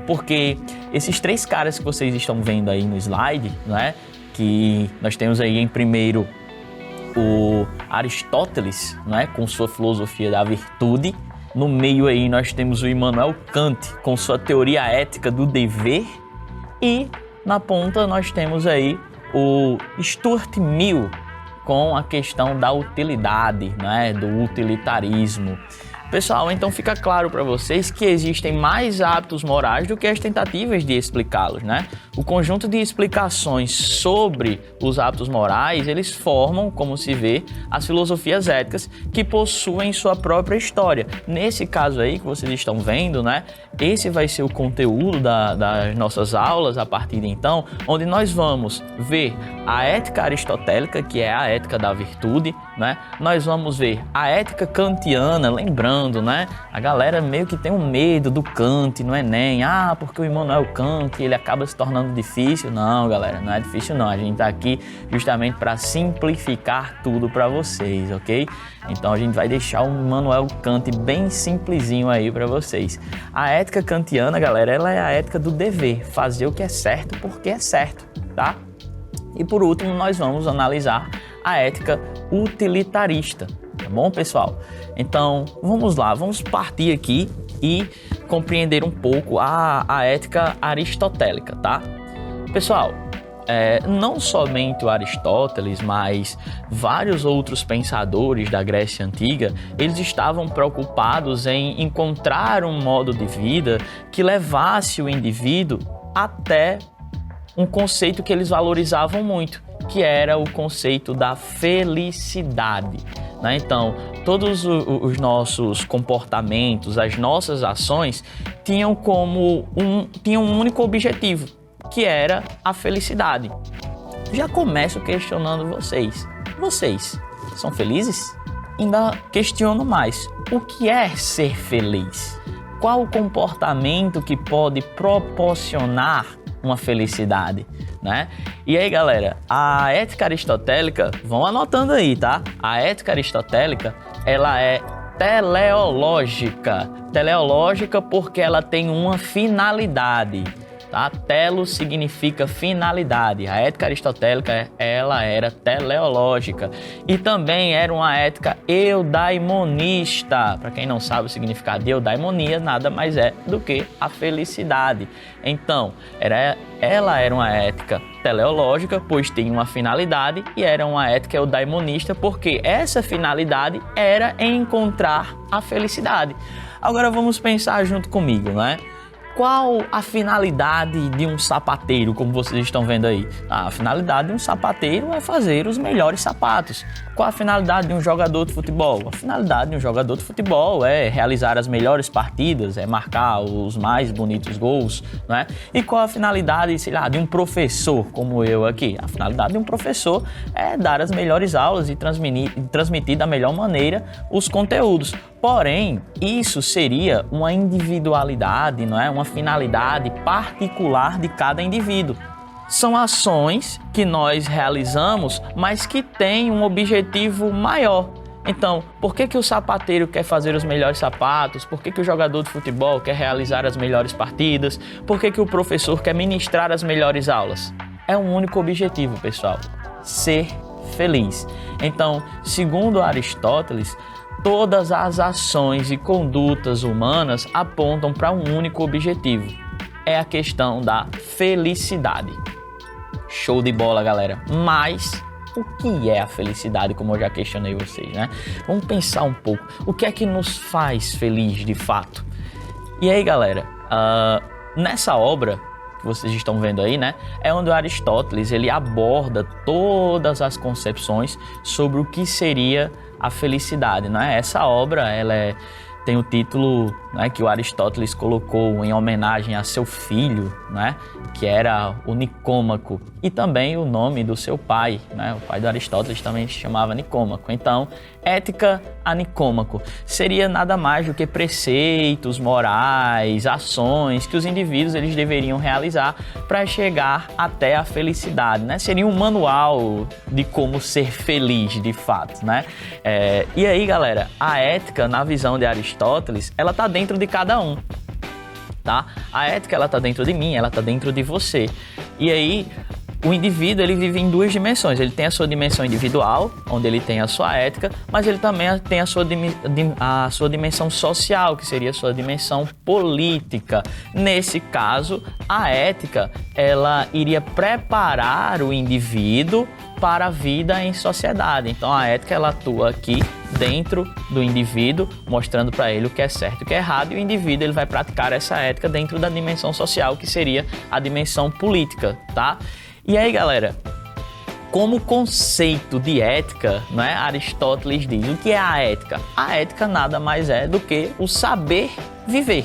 Porque esses três caras que vocês estão vendo aí no slide, né, que nós temos aí em primeiro o Aristóteles, né, com sua filosofia da virtude. No meio aí nós temos o Immanuel Kant com sua teoria ética do dever, e na ponta nós temos aí o Stuart Mill com a questão da utilidade, né, do utilitarismo. Pessoal, então fica claro para vocês que existem mais hábitos morais do que as tentativas de explicá-los, né? O conjunto de explicações sobre os hábitos morais, eles formam, como se vê, as filosofias éticas que possuem sua própria história. Nesse caso aí que vocês estão vendo, né? Esse vai ser o conteúdo das nossas aulas a partir de então, onde nós vamos ver a ética aristotélica, que é a ética da virtude, né? Nós vamos ver a ética kantiana, lembrando, né? A galera meio que tem um medo do Kant no Enem. Ah, porque o Immanuel Kant, ele acaba se tornando difícil. Não, galera, não é difícil não. A gente tá aqui justamente para simplificar tudo para vocês, ok? Então a gente vai deixar o Immanuel Kant bem simplesinho aí para vocês. A ética kantiana, galera, ela é a ética do dever. Fazer o que é certo porque é certo, tá? E por último, nós vamos analisar a ética utilitarista, tá bom, pessoal? Então, vamos lá, vamos partir aqui e compreender um pouco a ética aristotélica, tá? Pessoal, não somente o Aristóteles, mas vários outros pensadores da Grécia Antiga, eles estavam preocupados em encontrar um modo de vida que levasse o indivíduo até um conceito que eles valorizavam muito, que era o conceito da felicidade, né? Então, todos os nossos comportamentos, as nossas ações tinham um único objetivo, que era a felicidade. Já começo questionando vocês. Vocês são felizes? Ainda questiono mais. O que é ser feliz? Qual o comportamento que pode proporcionar uma felicidade, né? E aí, galera, a ética aristotélica, vão anotando aí, tá? A ética aristotélica, ela é teleológica. Teleológica porque ela tem uma finalidade, tá? Telo significa finalidade. A ética aristotélica, ela era teleológica e também era uma ética eudaimonista. Para quem não sabe o significado de eudaimonia, nada mais é do que a felicidade. Então, ela era uma ética teleológica, pois tinha uma finalidade, e era uma ética eudaimonista, porque essa finalidade era encontrar a felicidade. Agora vamos pensar junto comigo, né? Qual a finalidade de um sapateiro, como vocês estão vendo aí? A finalidade de um sapateiro é fazer os melhores sapatos. Qual a finalidade de um jogador de futebol? A finalidade de um jogador de futebol é realizar as melhores partidas, é marcar os mais bonitos gols, né? E qual a finalidade, sei lá, de um professor como eu aqui? A finalidade de um professor é dar as melhores aulas e transmitir da melhor maneira os conteúdos. Porém, isso seria uma individualidade, não é? Uma finalidade particular de cada indivíduo. São ações que nós realizamos, mas que têm um objetivo maior. Então, por que o sapateiro quer fazer os melhores sapatos? Por que o jogador de futebol quer realizar as melhores partidas? Por que o professor quer ministrar as melhores aulas? É um único objetivo, pessoal: ser feliz. Então, segundo Aristóteles, todas as ações e condutas humanas apontam para um único objetivo. É a questão da felicidade. Show de bola, galera. Mas o que é a felicidade, como eu já questionei vocês, né? Vamos pensar um pouco. O que é que nos faz feliz de fato? E aí, galera, nessa obra que vocês estão vendo aí, né? É onde Aristóteles ele aborda todas as concepções sobre o que seria a felicidade, né? Essa obra, tem o título, né, que o Aristóteles colocou em homenagem a seu filho, né, que era o Nicômaco, e também o nome do seu pai, né? O pai do Aristóteles também se chamava Nicômaco. Então, Ética a Nicômaco seria nada mais do que preceitos morais, ações que os indivíduos eles deveriam realizar para chegar até a felicidade, né? Seria um manual de como ser feliz de fato, né? E aí, galera, a ética, na visão de Aristóteles, ela está dentro de cada um, tá? A ética, ela está dentro de mim, ela está dentro de você. E aí, o indivíduo ele vive em duas dimensões. Ele tem a sua dimensão individual, onde ele tem a sua ética, mas ele também tem a sua dimensão social, que seria a sua dimensão política. Nesse caso, a ética ela iria preparar o indivíduo para a vida em sociedade. Então, a ética ela atua aqui dentro do indivíduo, mostrando para ele o que é certo e o que é errado, e o indivíduo ele vai praticar essa ética dentro da dimensão social, que seria a dimensão política, tá? E aí, galera, como conceito de ética, né, Aristóteles diz, o que é a ética? A ética nada mais é do que o saber viver.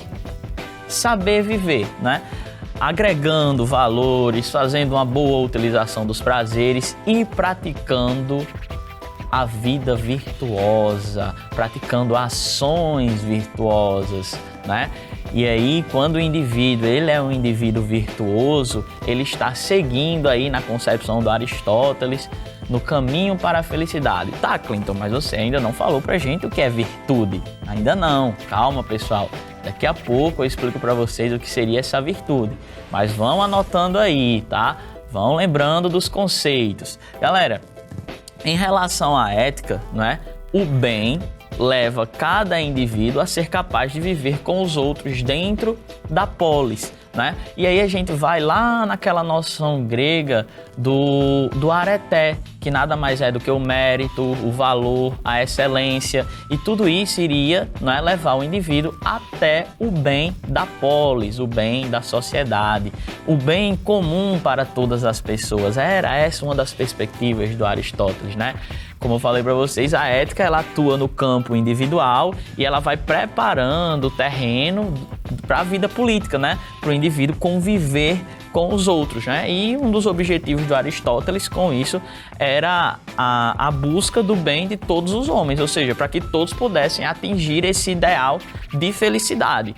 Saber viver, né? Agregando valores, fazendo uma boa utilização dos prazeres e praticando a vida virtuosa, praticando ações virtuosas, né? E aí, quando o indivíduo ele é um indivíduo virtuoso, ele está seguindo aí na concepção do Aristóteles no caminho para a felicidade. Tá, Clinton, mas você ainda não falou pra gente o que é virtude. Ainda não. Calma, pessoal. Daqui a pouco eu explico para vocês o que seria essa virtude. Mas vão anotando aí, tá? Vão lembrando dos conceitos. Galera, em relação à ética, não é? O bem leva cada indivíduo a ser capaz de viver com os outros dentro da polis, né? E aí a gente vai lá naquela noção grega do areté, que nada mais é do que o mérito, o valor, a excelência, e tudo isso iria, não é, levar o indivíduo até o bem da polis, o bem da sociedade, o bem comum para todas as pessoas. Era essa uma das perspectivas do Aristóteles, né? Como eu falei para vocês, a ética ela atua no campo individual e ela vai preparando o terreno para a vida política, né? Para o indivíduo conviver com os outros, né? E um dos objetivos do Aristóteles com isso era a busca do bem de todos os homens, ou seja, para que todos pudessem atingir esse ideal de felicidade.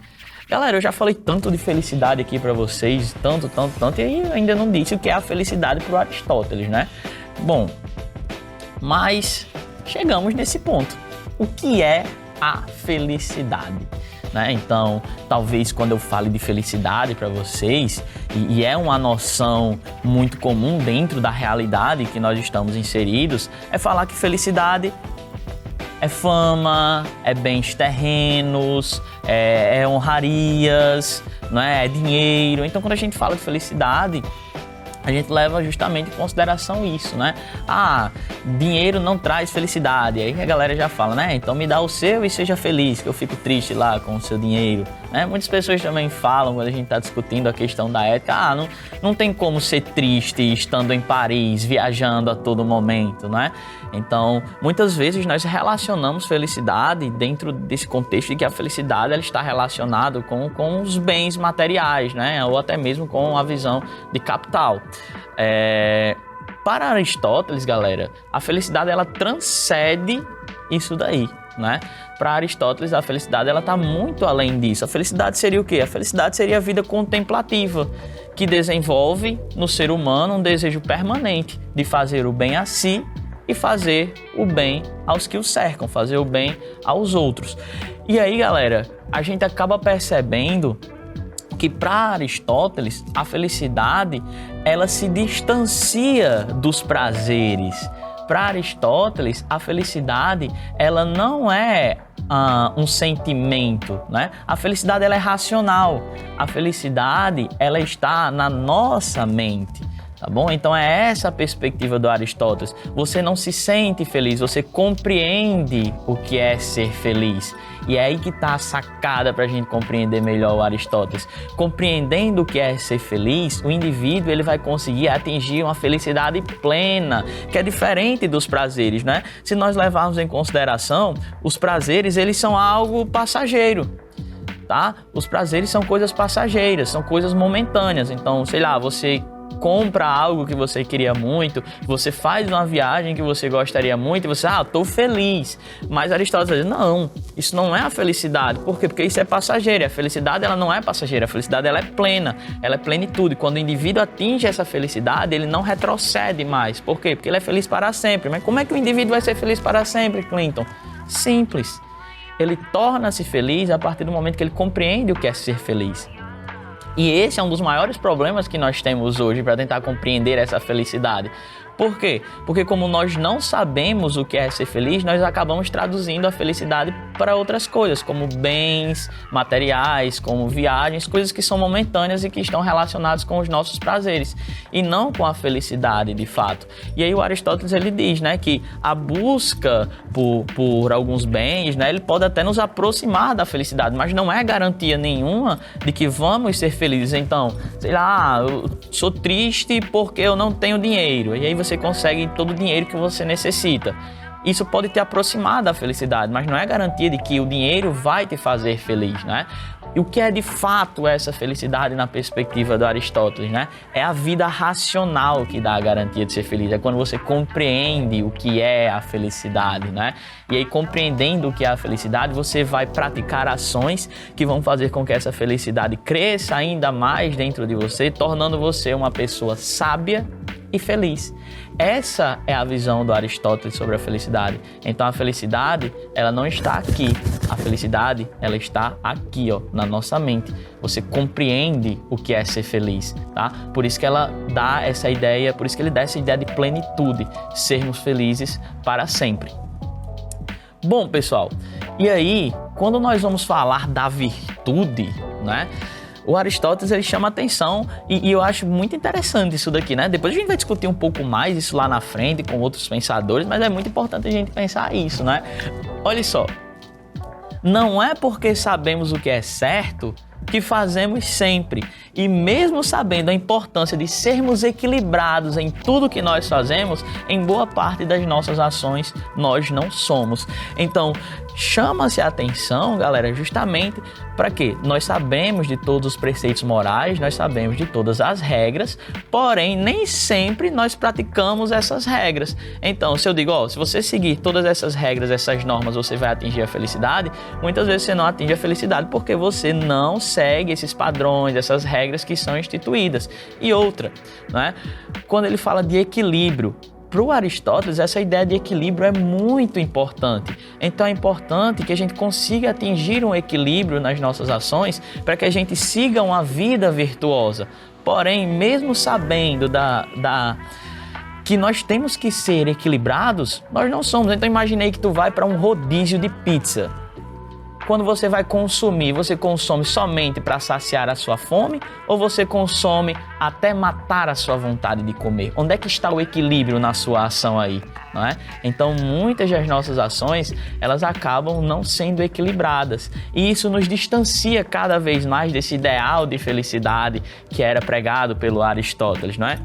Galera, eu já falei tanto de felicidade aqui para vocês, tanto, e aí ainda não disse o que é a felicidade para o Aristóteles, né? Bom, mas chegamos nesse ponto. O que é a felicidade? Né? Então, talvez quando eu fale de felicidade para vocês, e é uma noção muito comum dentro da realidade que nós estamos inseridos, é falar que felicidade é fama, é bens terrenos, é honrarias, não é dinheiro. Então, quando a gente fala de felicidade, a gente leva justamente em consideração isso, né? Ah, dinheiro não traz felicidade. Aí a galera já fala, né? Então me dá o seu e seja feliz, que eu fico triste lá com o seu dinheiro, né? Muitas pessoas também falam, quando a gente está discutindo a questão da ética, não tem como ser triste estando em Paris, viajando a todo momento, né? Então, muitas vezes nós relacionamos felicidade dentro desse contexto de que a felicidade ela está relacionada com os bens materiais, né? Ou até mesmo com a visão de capital. Para Aristóteles, galera, a felicidade ela transcende isso daí, né? Para Aristóteles, a felicidade ela está muito além disso. A felicidade seria o quê? A felicidade seria a vida contemplativa, que desenvolve no ser humano um desejo permanente de fazer o bem a si e fazer o bem aos que o cercam, fazer o bem aos outros. E aí, galera, a gente acaba percebendo que para Aristóteles a felicidade ela se distancia dos prazeres. Para Aristóteles a felicidade ela não é um sentimento, né? A felicidade ela é racional. A felicidade ela está na nossa mente. Tá bom? Então é essa a perspectiva do Aristóteles. Você não se sente feliz, você compreende o que é ser feliz. E é aí que está a sacada para a gente compreender melhor o Aristóteles. Compreendendo o que é ser feliz, o indivíduo ele vai conseguir atingir uma felicidade plena, que é diferente dos prazeres, né? Se nós levarmos em consideração, os prazeres eles são algo passageiro. Tá? Os prazeres são coisas passageiras, são coisas momentâneas. Então, sei lá, você compra algo que você queria muito, você faz uma viagem que você gostaria muito e você, tô feliz. Mas Aristóteles diz, não, isso não é a felicidade. Por quê? Porque isso é passageiro. A felicidade, ela não é passageira. A felicidade, ela é plena. Ela é plenitude. Quando o indivíduo atinge essa felicidade, ele não retrocede mais. Por quê? Porque ele é feliz para sempre. Mas como é que o indivíduo vai ser feliz para sempre, Clinton? Simples. Ele torna-se feliz a partir do momento que ele compreende o que é ser feliz. E esse é um dos maiores problemas que nós temos hoje para tentar compreender essa felicidade. Por quê? Porque como nós não sabemos o que é ser feliz, nós acabamos traduzindo a felicidade para outras coisas, como bens materiais, como viagens, coisas que são momentâneas e que estão relacionadas com os nossos prazeres, e não com a felicidade de fato. E aí o Aristóteles ele diz, né, que a busca por alguns bens, né, ele pode até nos aproximar da felicidade, mas não é garantia nenhuma de que vamos ser felizes. Então, sei lá, eu sou triste porque eu não tenho dinheiro, e aí você consegue todo o dinheiro que você necessita. Isso pode te aproximar da felicidade, mas não é garantia de que o dinheiro vai te fazer feliz, né? E o que é de fato essa felicidade na perspectiva do Aristóteles, né? É a vida racional que dá a garantia de ser feliz. É quando você compreende o que é a felicidade, né? E aí, compreendendo o que é a felicidade, você vai praticar ações que vão fazer com que essa felicidade cresça ainda mais dentro de você, tornando você uma pessoa sábia e feliz. Essa é a visão do Aristóteles sobre a felicidade. Então a felicidade, ela não está aqui. A felicidade, ela está aqui, ó, na nossa mente. Você compreende o que é ser feliz, tá? Por isso que ela dá essa ideia, por isso que ele dá essa ideia de plenitude, sermos felizes para sempre. Bom, pessoal, e aí, quando nós vamos falar da virtude, né? O Aristóteles, ele chama atenção e eu acho muito interessante isso daqui, né? Depois a gente vai discutir um pouco mais isso lá na frente com outros pensadores, mas é muito importante a gente pensar isso, né? Olha só, não é porque sabemos o que é certo que fazemos sempre. E mesmo sabendo a importância de sermos equilibrados em tudo que nós fazemos, em boa parte das nossas ações nós não somos. Então, chama-se a atenção, galera, justamente para quê? Nós sabemos de todos os preceitos morais, nós sabemos de todas as regras, porém, nem sempre nós praticamos essas regras. Então, se eu digo, ó, se você seguir todas essas regras, essas normas, você vai atingir a felicidade, muitas vezes você não atinge a felicidade porque você não segue esses padrões, essas regras que são instituídas. E outra, né? Quando ele fala de equilíbrio, para o Aristóteles, essa ideia de equilíbrio é muito importante. Então é importante que a gente consiga atingir um equilíbrio nas nossas ações para que a gente siga uma vida virtuosa. Porém, mesmo sabendo que nós temos que ser equilibrados, nós não somos. Então imaginei que tu vai para um rodízio de pizza. Quando você vai consumir, você consome somente para saciar a sua fome ou você consome até matar a sua vontade de comer? Onde é que está o equilíbrio na sua ação aí? Não é? Então, muitas das nossas ações, elas acabam não sendo equilibradas. E isso nos distancia cada vez mais desse ideal de felicidade que era pregado pelo Aristóteles, não é?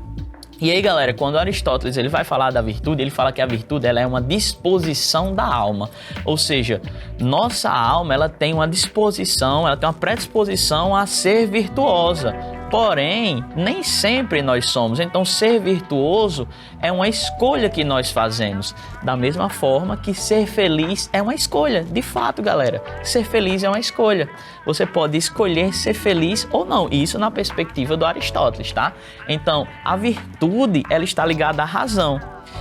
E aí, galera, quando Aristóteles ele vai falar da virtude, ele fala que a virtude ela é uma disposição da alma. Ou seja, nossa alma ela tem uma disposição, ela tem uma predisposição a ser virtuosa. Porém, nem sempre nós somos. Então, ser virtuoso é uma escolha que nós fazemos. Da mesma forma que ser feliz é uma escolha. De fato, galera, ser feliz é uma escolha. Você pode escolher ser feliz ou não. Isso na perspectiva do Aristóteles, tá? Então, a virtude, ela está ligada à razão.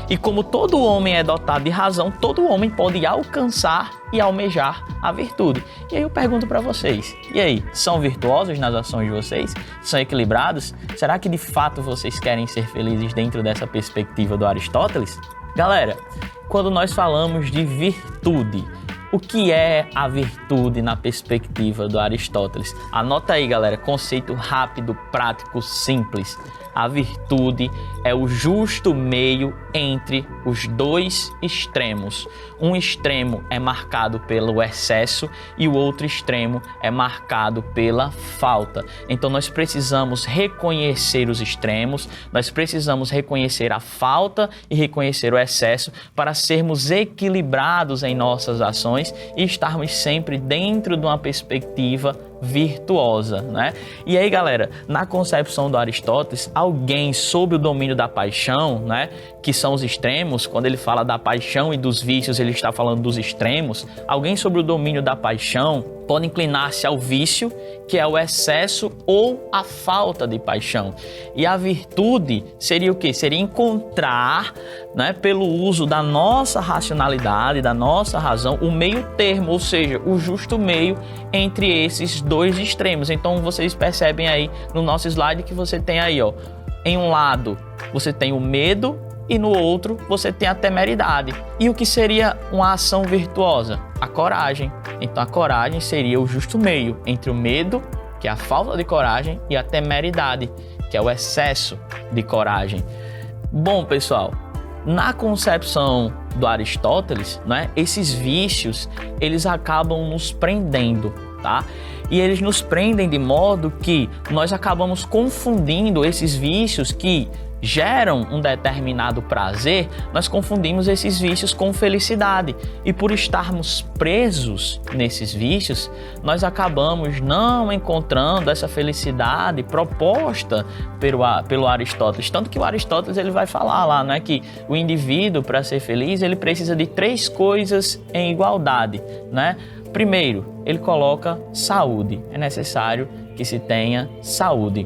E como todo homem é dotado de razão, todo homem pode alcançar e almejar a virtude. E aí eu pergunto para vocês, e aí, são virtuosos nas ações de vocês? São equilibrados? Será que de fato vocês querem ser felizes dentro dessa perspectiva do Aristóteles? Galera, quando nós falamos de virtude, o que é a virtude na perspectiva do Aristóteles? Anota aí, galera, conceito rápido, prático, simples. A virtude é o justo meio entre os dois extremos. Um extremo é marcado pelo excesso e o outro extremo é marcado pela falta. Então nós precisamos reconhecer os extremos, nós precisamos reconhecer a falta e reconhecer o excesso para sermos equilibrados em nossas ações e estarmos sempre dentro de uma perspectiva virtuosa, né? E aí, galera, na concepção do Aristóteles, alguém sob o domínio da paixão, né, que são os extremos, quando ele fala da paixão e dos vícios, ele está falando dos extremos. Alguém sob o domínio da paixão pode inclinar-se ao vício, que é o excesso ou a falta de paixão. E a virtude seria o quê? Seria encontrar, né, pelo uso da nossa racionalidade, da nossa razão, o meio termo, ou seja, o justo meio entre esses dois extremos. Então vocês percebem aí no nosso slide que você tem aí, ó, em um lado você tem o medo e no outro você tem a temeridade. E o que seria uma ação virtuosa? A coragem. Então a coragem seria o justo meio entre o medo, que é a falta de coragem, e a temeridade, que é o excesso de coragem. Bom, pessoal, na concepção do Aristóteles, né, esses vícios, eles acabam nos prendendo, tá? E eles nos prendem de modo que nós acabamos confundindo esses vícios que geram um determinado prazer, nós confundimos esses vícios com felicidade. E por estarmos presos nesses vícios, nós acabamos não encontrando essa felicidade proposta pelo Aristóteles. Tanto que o Aristóteles ele vai falar lá, né, que o indivíduo, para ser feliz, ele precisa de 3 coisas em igualdade, né? Primeiro, ele coloca saúde. É necessário que se tenha saúde.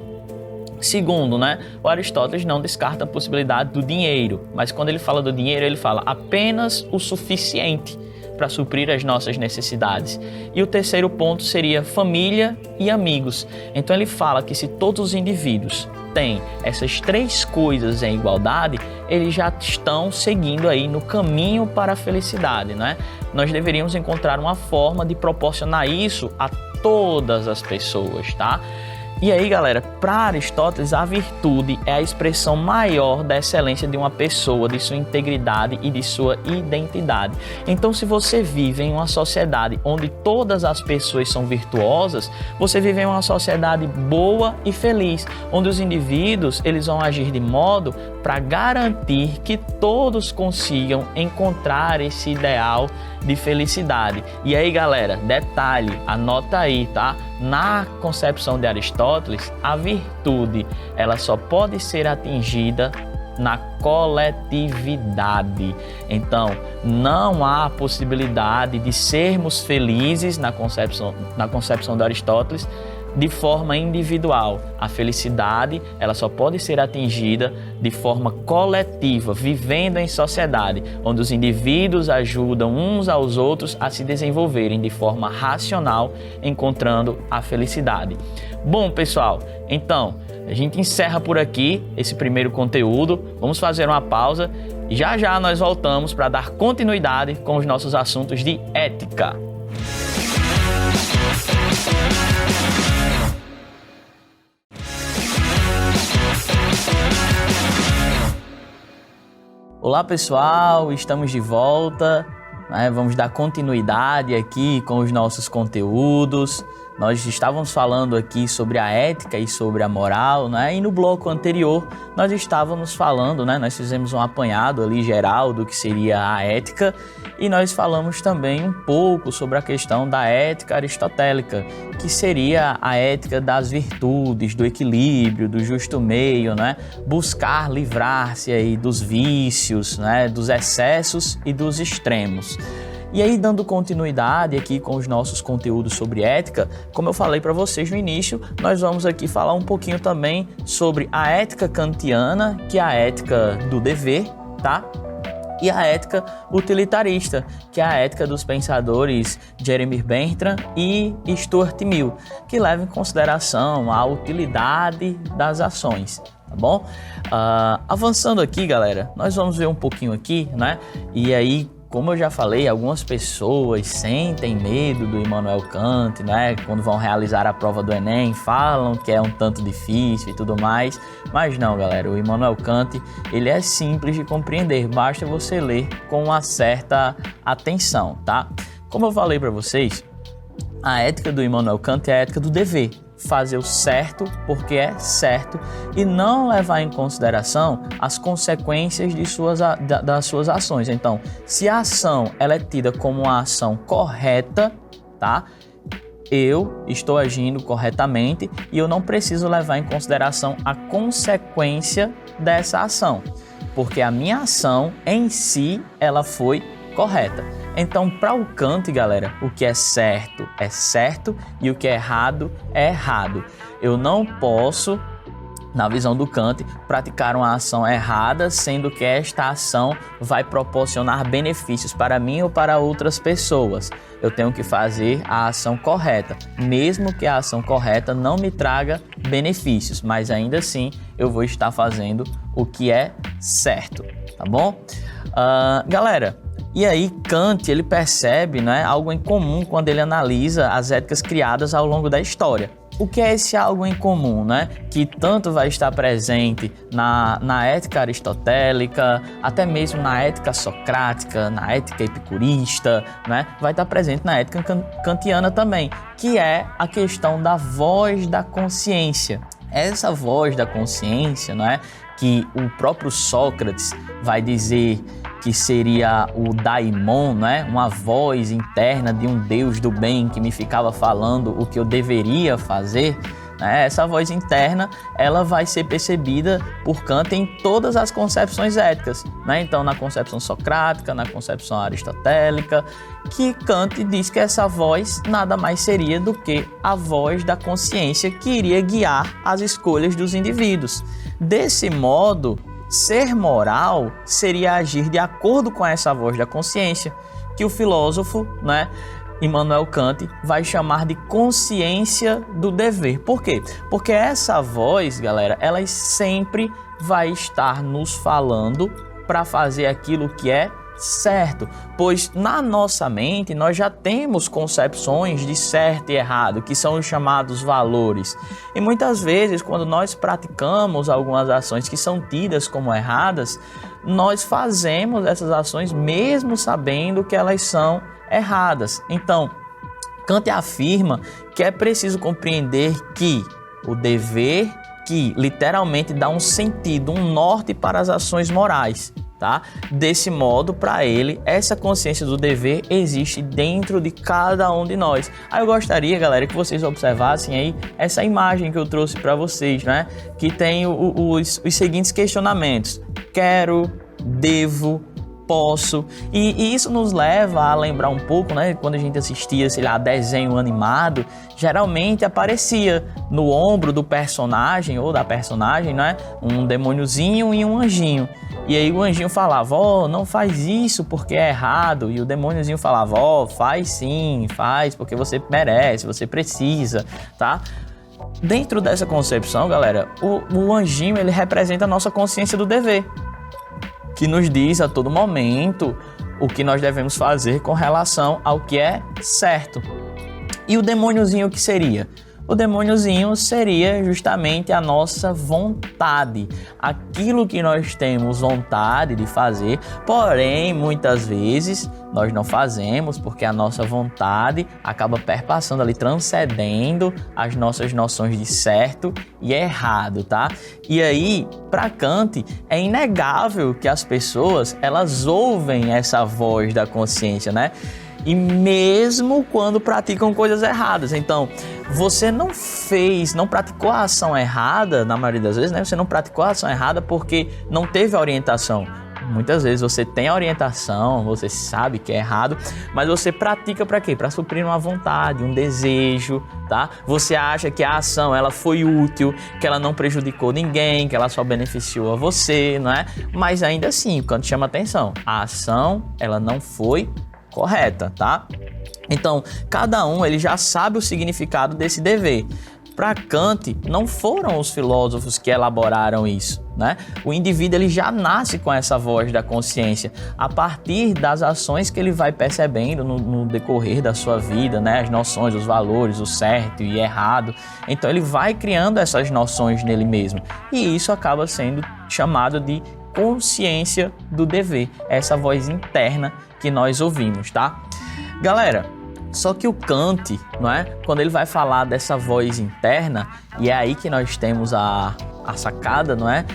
Segundo, né, o Aristóteles não descarta a possibilidade do dinheiro, mas quando ele fala do dinheiro, ele fala apenas o suficiente para suprir as nossas necessidades. E o terceiro ponto seria família e amigos. Então ele fala que se todos os indivíduos têm essas três coisas em igualdade, eles já estão seguindo aí no caminho para a felicidade, né? Nós deveríamos encontrar uma forma de proporcionar isso a todas as pessoas, tá? E aí, galera, para Aristóteles, a virtude é a expressão maior da excelência de uma pessoa, de sua integridade e de sua identidade. Então, se você vive em uma sociedade onde todas as pessoas são virtuosas, você vive em uma sociedade boa e feliz, onde os indivíduos eles vão agir de modo para garantir que todos consigam encontrar esse ideal de felicidade. E aí, galera, detalhe, anota aí, tá? Na concepção de Aristóteles, a virtude, ela só pode ser atingida na coletividade. Então, não há possibilidade de sermos felizes na concepção de Aristóteles de forma individual. A felicidade, ela só pode ser atingida de forma coletiva, vivendo em sociedade, onde os indivíduos ajudam uns aos outros a se desenvolverem de forma racional, encontrando a felicidade. Bom, pessoal, então, a gente encerra por aqui esse primeiro conteúdo. Vamos fazer uma pausa e já já nós voltamos para dar continuidade com os nossos assuntos de ética. Olá pessoal, estamos de volta, né? Vamos dar continuidade aqui com os nossos conteúdos. Nós estávamos falando aqui sobre a ética e sobre a moral, né? E no bloco anterior nós estávamos falando, né? Nós fizemos um apanhado ali geral do que seria a ética e nós falamos também um pouco sobre a questão da ética aristotélica, que seria a ética das virtudes, do equilíbrio, do justo meio, né? Buscar livrar-se aí dos vícios, né? Dos excessos e dos extremos. E aí, dando continuidade aqui com os nossos conteúdos sobre ética, como eu falei para vocês no início, nós vamos aqui falar um pouquinho também sobre a ética kantiana, que é a ética do dever, tá? E a ética utilitarista, que é a ética dos pensadores Jeremy Bentham e Stuart Mill, que leva em consideração a utilidade das ações. Tá bom? Avançando aqui, galera, nós vamos ver um pouquinho aqui, né? E aí, como eu já falei, algumas pessoas sentem medo do Immanuel Kant, né? Quando vão realizar a prova do Enem, falam que é um tanto difícil e tudo mais. Mas não, galera, o Immanuel Kant, ele é simples de compreender, basta você ler com uma certa atenção, tá? Como eu falei para vocês, a ética do Immanuel Kant é a ética do dever. Fazer o certo porque é certo e não levar em consideração as consequências das suas ações. Então, se a ação ela é tida como uma ação correta, tá? Eu estou agindo corretamente e eu não preciso levar em consideração a consequência dessa ação, porque a minha ação em si ela foi correta. Então, para o Kant, galera, o que é certo e o que é errado. Eu não posso, na visão do Kant, praticar uma ação errada, sendo que esta ação vai proporcionar benefícios para mim ou para outras pessoas. Eu tenho que fazer a ação correta, mesmo que a ação correta não me traga benefícios, mas ainda assim eu vou estar fazendo o que é certo, tá bom? Galera, e aí Kant ele percebe, né, algo em comum quando ele analisa as éticas criadas ao longo da história. O que é esse algo em comum, né? Que tanto vai estar presente na ética aristotélica, até mesmo na ética socrática, na ética epicurista, né? Vai estar presente na ética kantiana também, que é a questão da voz da consciência. Essa voz da consciência, né, que o próprio Sócrates vai dizer que seria o daimon, né? Uma voz interna de um Deus do bem que me ficava falando o que eu deveria fazer, né? Essa voz interna, ela vai ser percebida por Kant em todas as concepções éticas, né? Então, na concepção socrática, na concepção aristotélica, que Kant diz que essa voz nada mais seria do que a voz da consciência que iria guiar as escolhas dos indivíduos. Desse modo, ser moral seria agir de acordo com essa voz da consciência, que o filósofo, né, Immanuel Kant, vai chamar de consciência do dever. Por quê? Porque essa voz, galera, ela sempre vai estar nos falando para fazer aquilo que é certo, pois na nossa mente nós já temos concepções de certo e errado, que são os chamados valores. E muitas vezes, quando nós praticamos algumas ações que são tidas como erradas, nós fazemos essas ações mesmo sabendo que elas são erradas. Então, Kant afirma que é preciso compreender que o dever, que literalmente dá um sentido, um norte para as ações morais, tá? Desse modo, para ele, essa consciência do dever existe dentro de cada um de nós. Aí eu gostaria, galera, que vocês observassem aí essa imagem que eu trouxe para vocês, né? Que tem os seguintes questionamentos: quero, devo, posso, e isso nos leva a lembrar um pouco, né, quando a gente assistia, sei lá, desenho animado, geralmente aparecia no ombro do personagem ou da personagem, né, um demôniozinho e um anjinho. E aí o anjinho falava: ó, não faz isso porque é errado. E o demôniozinho falava: ó, faz sim, faz porque você merece, você precisa, tá? Dentro dessa concepção, galera, o anjinho, ele representa a nossa consciência do dever, que nos diz a todo momento o que nós devemos fazer com relação ao que é certo. E o demôniozinho, o que seria? O demôniozinho seria justamente a nossa vontade, aquilo que nós temos vontade de fazer, porém, muitas vezes, nós não fazemos porque a nossa vontade acaba perpassando ali, transcendendo as nossas noções de certo e errado, tá? E aí, para Kant, é inegável que as pessoas, elas ouvem essa voz da consciência, né? E mesmo quando praticam coisas erradas. Então, você não praticou a ação errada, na maioria das vezes, né? Você não praticou a ação errada porque não teve a orientação. Muitas vezes você tem a orientação, você sabe que é errado, mas você pratica para quê? Para suprir uma vontade, um desejo, tá? Você acha que a ação, ela foi útil, que ela não prejudicou ninguém, que ela só beneficiou a você, não é? Mas ainda assim, quando chama atenção, a ação, ela não foi correta, tá? Então, cada um, ele já sabe o significado desse dever. Para Kant, não foram os filósofos que elaboraram isso, né? O indivíduo, ele já nasce com essa voz da consciência a partir das ações que ele vai percebendo no decorrer da sua vida, né? As noções, os valores, o certo e errado. Então, ele vai criando essas noções nele mesmo. E isso acaba sendo chamado de consciência do dever, essa voz interna que nós ouvimos, tá? Galera, só que o Kant, não é? Quando ele vai falar dessa voz interna, e é aí que nós temos a sacada, não é?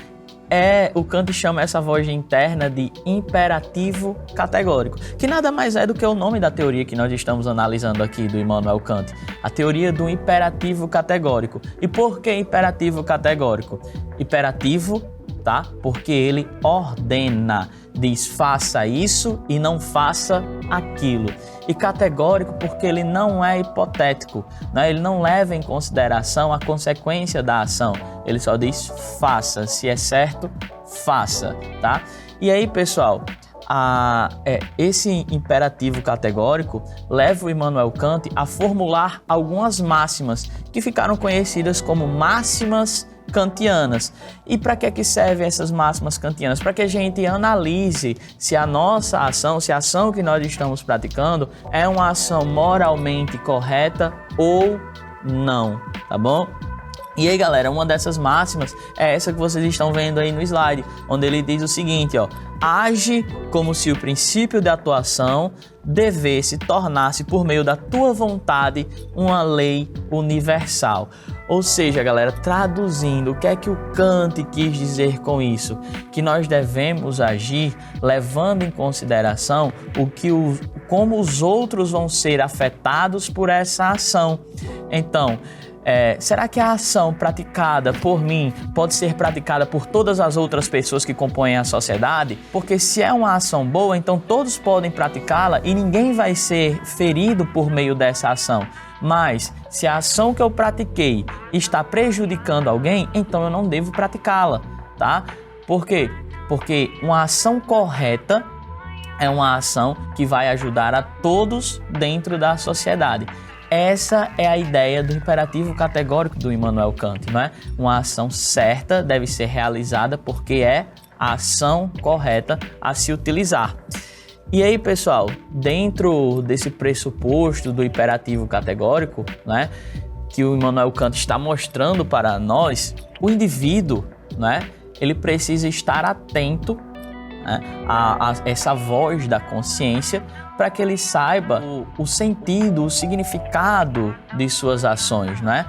O Kant chama essa voz interna de imperativo categórico, que nada mais é do que o nome da teoria que nós estamos analisando aqui do Immanuel Kant, a teoria do imperativo categórico. E por que imperativo categórico? Imperativo, tá? Porque ele ordena, diz faça isso e não faça aquilo. E categórico porque ele não é hipotético, né? Ele não leva em consideração a consequência da ação, ele só diz faça, se é certo, faça, tá? E aí, pessoal, esse imperativo categórico leva o Immanuel Kant a formular algumas máximas que ficaram conhecidas como máximas kantianas. E para que servem essas máximas kantianas? Para que a gente analise se a nossa ação, se a ação que nós estamos praticando é uma ação moralmente correta ou não, tá bom? E aí, galera, uma dessas máximas é essa que vocês estão vendo aí no slide, onde ele diz o seguinte, ó: age como se o princípio de atuação devesse tornar-se, por meio da tua vontade, uma lei universal. Ou seja, galera, traduzindo, o que é que o Kant quis dizer com isso? Que nós devemos agir levando em consideração como os outros vão ser afetados por essa ação. Então, será que a ação praticada por mim pode ser praticada por todas as outras pessoas que compõem a sociedade? Porque se é uma ação boa, então todos podem praticá-la e ninguém vai ser ferido por meio dessa ação. Mas se a ação que eu pratiquei está prejudicando alguém, então eu não devo praticá-la, tá? Por quê? Porque uma ação correta é uma ação que vai ajudar a todos dentro da sociedade. Essa é a ideia do imperativo categórico do Immanuel Kant, não é? Uma ação certa deve ser realizada porque é a ação correta a se utilizar. E aí, pessoal, dentro desse pressuposto do imperativo categórico, né, que o Immanuel Kant está mostrando para nós, o indivíduo, né, ele precisa estar atento, né, a essa voz da consciência para que ele saiba o sentido, o significado de suas ações, né?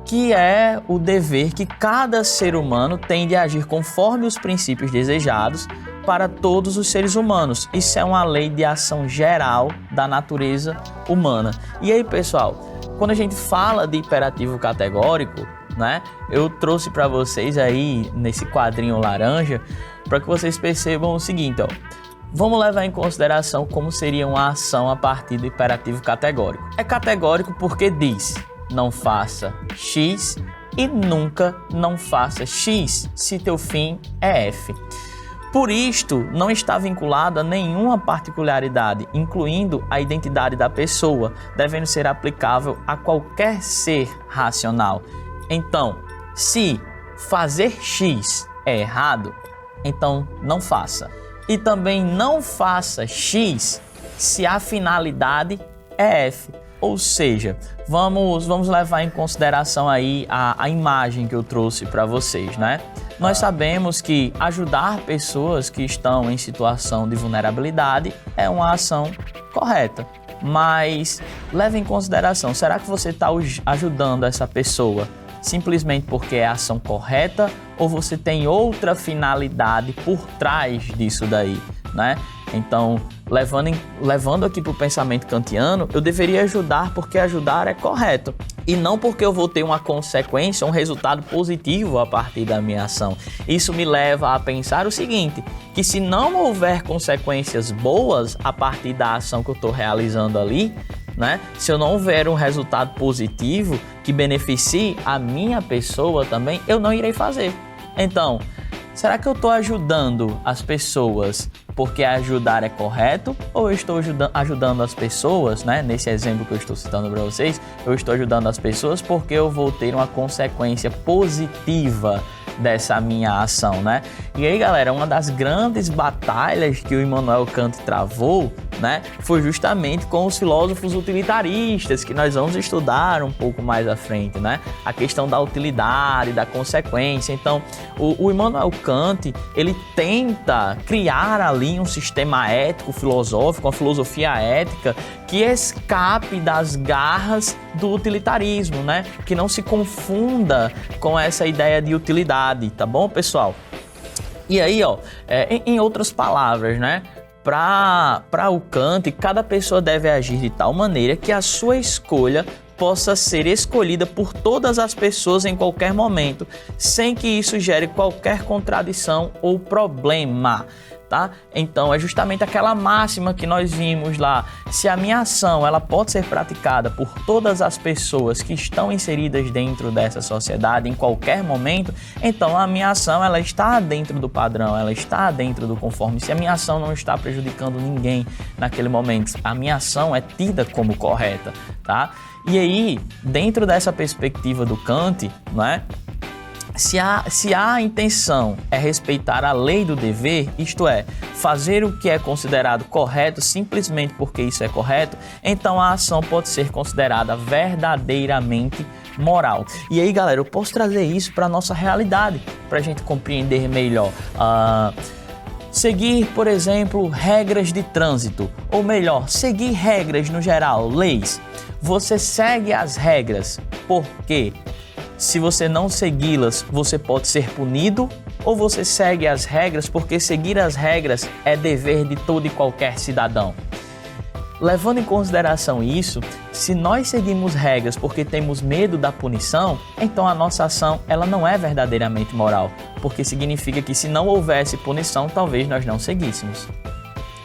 Que é o dever que cada ser humano tem de agir conforme os princípios desejados para todos os seres humanos. Isso é uma lei de ação geral da natureza humana. E aí, pessoal, quando a gente fala de imperativo categórico, né, eu trouxe para vocês aí nesse quadrinho laranja para que vocês percebam o seguinte, ó. Vamos levar em consideração como seria uma ação a partir do imperativo categórico. É categórico porque diz: não faça X e nunca não faça X, se teu fim é F. Por isto, não está vinculado a nenhuma particularidade, incluindo a identidade da pessoa, devendo ser aplicável a qualquer ser racional. Então, se fazer X é errado, então não faça. E também não faça X se a finalidade é F. Ou seja, vamos levar em consideração aí a imagem que eu trouxe para vocês, né? Nós sabemos que ajudar pessoas que estão em situação de vulnerabilidade é uma ação correta. Mas leve em consideração, será que você está ajudando essa pessoa simplesmente porque é a ação correta ou você tem outra finalidade por trás disso daí, né? Então, levando aqui para o pensamento kantiano, eu deveria ajudar porque ajudar é correto e não porque eu vou ter uma consequência, um resultado positivo a partir da minha ação. Isso me leva a pensar o seguinte, que se não houver consequências boas a partir da ação que eu estou realizando ali, né? Se eu não houver um resultado positivo que beneficie a minha pessoa também, eu não irei fazer. Então, será que eu estou ajudando as pessoas porque ajudar é correto? Ou eu estou ajudando as pessoas, né? Nesse exemplo que eu estou citando para vocês, eu estou ajudando as pessoas porque eu vou ter uma consequência positiva dessa minha ação, né? E aí, galera, uma das grandes batalhas que o Immanuel Kant travou, né, foi justamente com os filósofos utilitaristas, que nós vamos estudar um pouco mais à frente, né? A questão da utilidade, da consequência. Então, o Immanuel Kant, ele tenta criar ali um sistema ético, filosófico, uma filosofia ética que escape das garras do utilitarismo, né? Que não se confunda com essa ideia de utilidade, tá bom, pessoal? E aí, ó, em outras palavras, né? Para o Kant, cada pessoa deve agir de tal maneira que a sua escolha possa ser escolhida por todas as pessoas em qualquer momento, sem que isso gere qualquer contradição ou problema. Tá? Então é justamente aquela máxima que nós vimos lá, se a minha ação ela pode ser praticada por todas as pessoas que estão inseridas dentro dessa sociedade em qualquer momento, então a minha ação ela está dentro do padrão, ela está dentro do conforme. Se a minha ação não está prejudicando ninguém naquele momento, a minha ação é tida como correta, tá? E aí, dentro dessa perspectiva do Kant, não é? Se a intenção é respeitar a lei do dever, isto é, fazer o que é considerado correto simplesmente porque isso é correto, então a ação pode ser considerada verdadeiramente moral. E aí, galera, eu posso trazer isso para a nossa realidade, para a gente compreender melhor. Seguir, por exemplo, regras de trânsito, ou melhor, seguir regras no geral, leis. Você segue as regras porque se você não segui-las, você pode ser punido, ou você segue as regras porque seguir as regras é dever de todo e qualquer cidadão? levando em consideração isso, se nós seguimos regras porque temos medo da punição, então a nossa ação ela não é verdadeiramente moral, porque significa que se não houvesse punição, talvez nós não seguíssemos.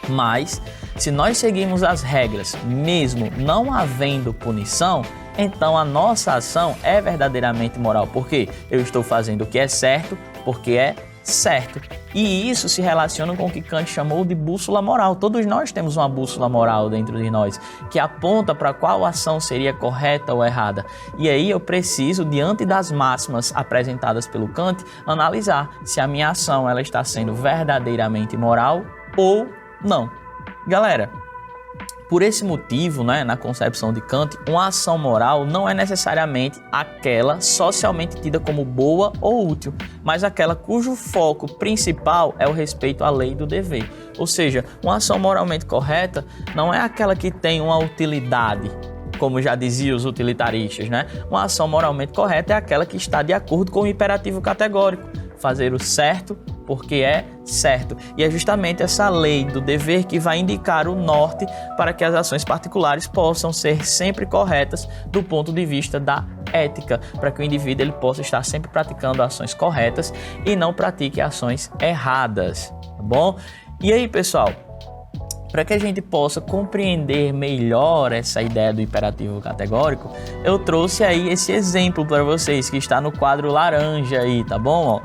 Mas, se nós seguimos as regras, mesmo não havendo punição, então a nossa ação é verdadeiramente moral, porque eu estou fazendo o que é certo, porque é certo. E isso se relaciona com o que Kant chamou de bússola moral. Todos nós temos uma bússola moral dentro de nós, que aponta para qual ação seria correta ou errada. E aí eu preciso, diante das máximas apresentadas pelo Kant, analisar se a minha ação ela está sendo verdadeiramente moral ou não. Galera, por esse motivo, na concepção de Kant, uma ação moral não é necessariamente aquela socialmente tida como boa ou útil, mas aquela cujo foco principal é o respeito à lei do dever. Ou seja, uma ação moralmente correta não é aquela que tem uma utilidade, como já diziam os utilitaristas, Uma ação moralmente correta é aquela que está de acordo com o imperativo categórico, fazer o certo porque é certo. E é justamente essa lei do dever que vai indicar o norte para que as ações particulares possam ser sempre corretas do ponto de vista da ética, para que o indivíduo ele possa estar sempre praticando ações corretas e não pratique ações erradas, tá bom? E aí, pessoal, para que a gente possa compreender melhor essa ideia do imperativo categórico, eu trouxe aí esse exemplo para vocês que está no quadro laranja aí, tá bom?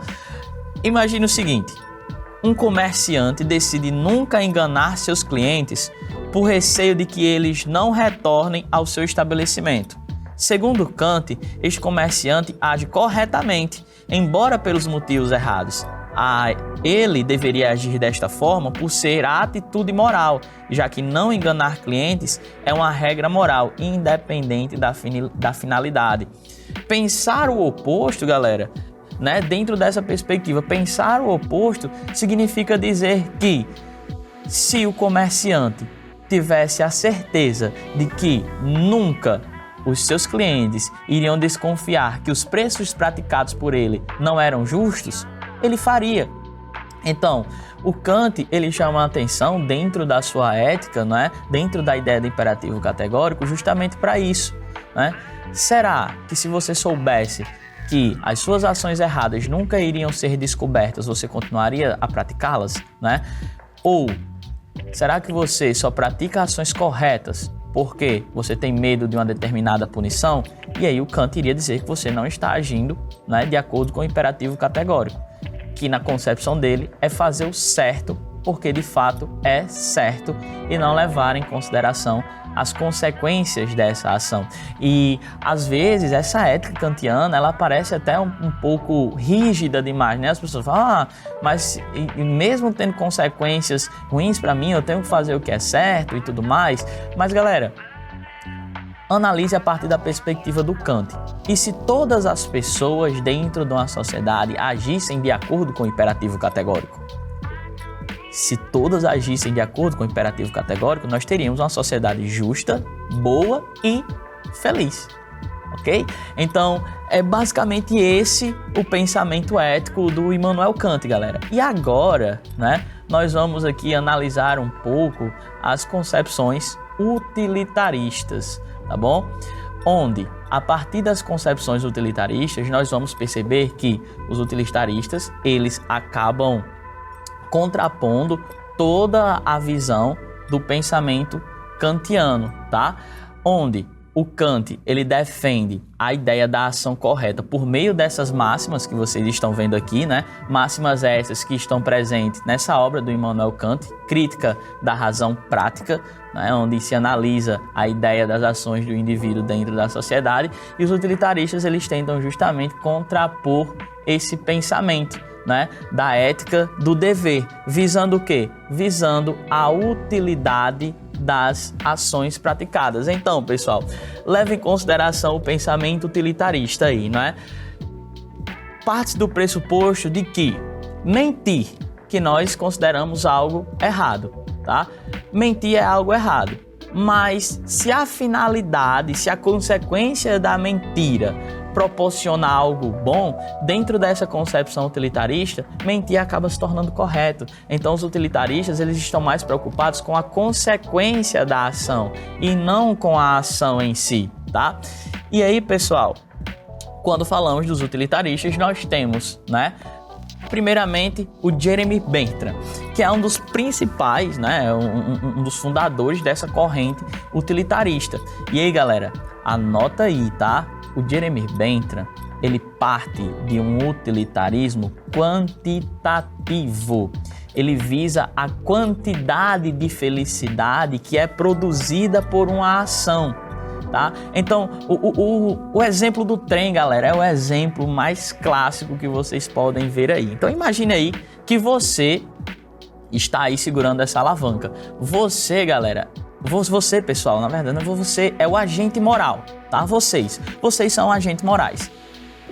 Imagine o seguinte: um comerciante decide nunca enganar seus clientes por receio de que eles não retornem ao seu estabelecimento. Segundo Kant, este comerciante age corretamente, embora pelos motivos errados. Ele deveria agir desta forma por ser a atitude moral, já que não enganar clientes é uma regra moral, independente da finalidade. Pensar o oposto, galera, dentro dessa perspectiva, pensar o oposto significa dizer que se o comerciante tivesse a certeza de que nunca os seus clientes iriam desconfiar que os preços praticados por ele não eram justos, ele faria. Então, o Kant ele chama a atenção dentro da sua ética, dentro da ideia do imperativo categórico, justamente para isso. Será que se você soubesse que as suas ações erradas nunca iriam ser descobertas, você continuaria a praticá-las, Ou será que você só pratica ações corretas porque você tem medo de uma determinada punição? E aí o Kant iria dizer que você não está agindo, de acordo com o imperativo categórico, que na concepção dele é fazer o certo porque de fato é certo e não levar em consideração as consequências dessa ação. E às vezes essa ética kantiana ela parece até um pouco rígida demais, As pessoas falam, mas mesmo tendo consequências ruins para mim, eu tenho que fazer o que é certo e tudo mais. Mas galera, analise a partir da perspectiva do Kant. E se todas as pessoas dentro de uma sociedade agissem de acordo com o imperativo categórico? Se todas agissem de acordo com o imperativo categórico, nós teríamos uma sociedade justa, boa e feliz, ok? Então, é basicamente esse o pensamento ético do Immanuel Kant, galera. E agora, nós vamos aqui analisar um pouco as concepções utilitaristas, tá bom? Onde, a partir das concepções utilitaristas, nós vamos perceber que os utilitaristas, eles acabam contrapondo toda a visão do pensamento kantiano, tá? Onde o Kant, ele defende a ideia da ação correta por meio dessas máximas que vocês estão vendo aqui, Máximas essas que estão presentes nessa obra do Immanuel Kant, Crítica da Razão Prática, onde se analisa a ideia das ações do indivíduo dentro da sociedade, e os utilitaristas, eles tentam justamente contrapor esse pensamento, da ética do dever, visando o quê? Visando a utilidade das ações praticadas. Então, pessoal, leve em consideração o pensamento utilitarista aí, Parte do pressuposto de que mentir, que nós consideramos algo errado, tá? Mentir é algo errado. Mas se a finalidade, se a consequência da mentira proporcionar algo bom, dentro dessa concepção utilitarista, mentir acaba se tornando correto. Então os utilitaristas, eles estão mais preocupados com a consequência da ação e não com a ação em si, tá? E aí, pessoal, quando falamos dos utilitaristas, nós temos, né, primeiramente, o Jeremy Bentham, que é um dos principais, né, um dos fundadores dessa corrente utilitarista. E aí, galera, anota aí, tá? O Jeremy Bentham, ele parte de um utilitarismo quantitativo. Ele visa a quantidade de felicidade que é produzida por uma ação. Tá? Então, o exemplo do trem, galera, é o exemplo mais clássico que vocês podem ver aí. Então, imagine aí que você está aí segurando essa alavanca. Você, galera, você, pessoal, na verdade, você é o agente moral, tá? Vocês são agentes morais.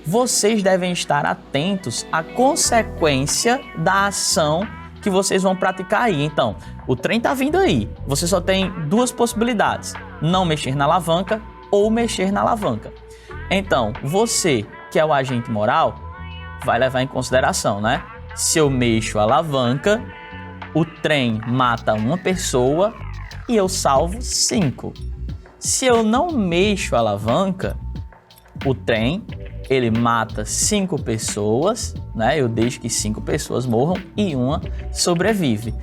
Vocês devem estar atentos à consequência da ação que vocês vão praticar aí. Então, o trem tá vindo aí. Você só tem duas possibilidades: não mexer na alavanca ou mexer na alavanca. Então, você, que é o agente moral, vai levar em consideração, né? Se eu mexo a alavanca, o trem mata uma pessoa e eu salvo 5. Se eu não mexo a alavanca, o trem, ele mata 5 pessoas, né? Eu deixo que 5 pessoas morram e uma sobrevive.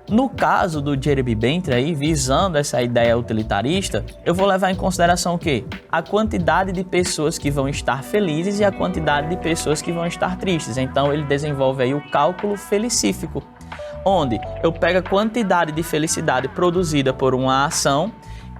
No caso do Jeremy Bentham, aí, visando essa ideia utilitarista, eu vou levar em consideração o quê? A quantidade de pessoas que vão estar felizes e a quantidade de pessoas que vão estar tristes. Então ele desenvolve aí o cálculo felicífico, onde eu pego a quantidade de felicidade produzida por uma ação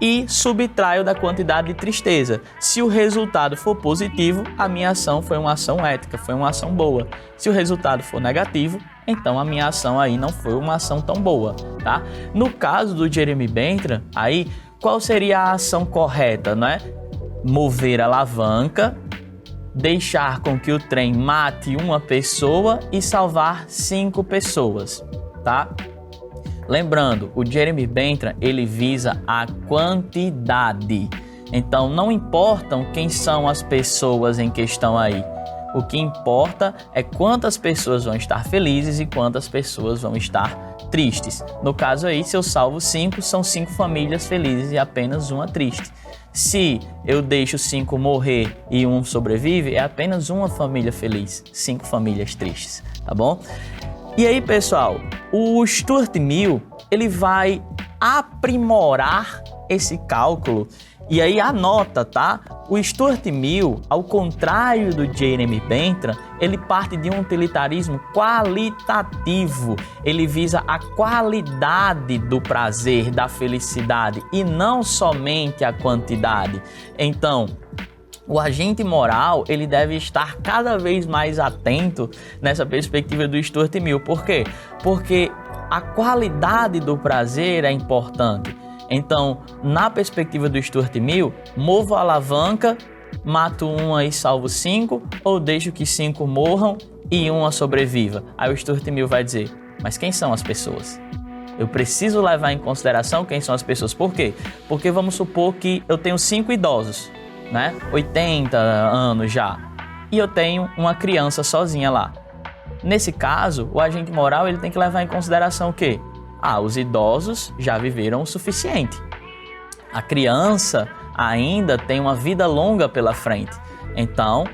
e subtraio da quantidade de tristeza. Se o resultado for positivo, a minha ação foi uma ação ética, foi uma ação boa. Se o resultado for negativo, então a minha ação aí não foi uma ação tão boa, tá? No caso do Jeremy Bentham, aí, qual seria a ação correta, não é? Mover a alavanca, deixar com que o trem mate uma pessoa e salvar 5 pessoas, tá? Lembrando, o Jeremy Bentham, ele visa a quantidade. Então, não importam quem são as pessoas em questão aí. O que importa é quantas pessoas vão estar felizes e quantas pessoas vão estar tristes. No caso aí, se eu salvo 5, são 5 famílias felizes e apenas uma triste. Se eu deixo 5 morrer e um sobrevive, é apenas uma família feliz, 5 famílias tristes, tá bom? E aí, pessoal, o Stuart Mill, ele vai aprimorar esse cálculo. E aí anota, tá? O Stuart Mill, ao contrário do Jeremy Bentham, ele parte de um utilitarismo qualitativo. Ele visa a qualidade do prazer, da felicidade e não somente a quantidade. Então, o agente moral, ele deve estar cada vez mais atento nessa perspectiva do Stuart Mill. Por quê? Porque a qualidade do prazer é importante. Então, na perspectiva do Stuart Mill, movo a alavanca, mato uma e salvo 5, ou deixo que 5 morram e uma sobreviva. Aí o Stuart Mill vai dizer, mas quem são as pessoas? Eu preciso levar em consideração quem são as pessoas. Por quê? Porque vamos supor que eu tenho 5 idosos, né? 80 anos já, e eu tenho uma criança sozinha lá. Nesse caso, o agente moral, ele tem que levar em consideração o quê? Os idosos já viveram o suficiente. A criança ainda tem uma vida longa pela frente. Então,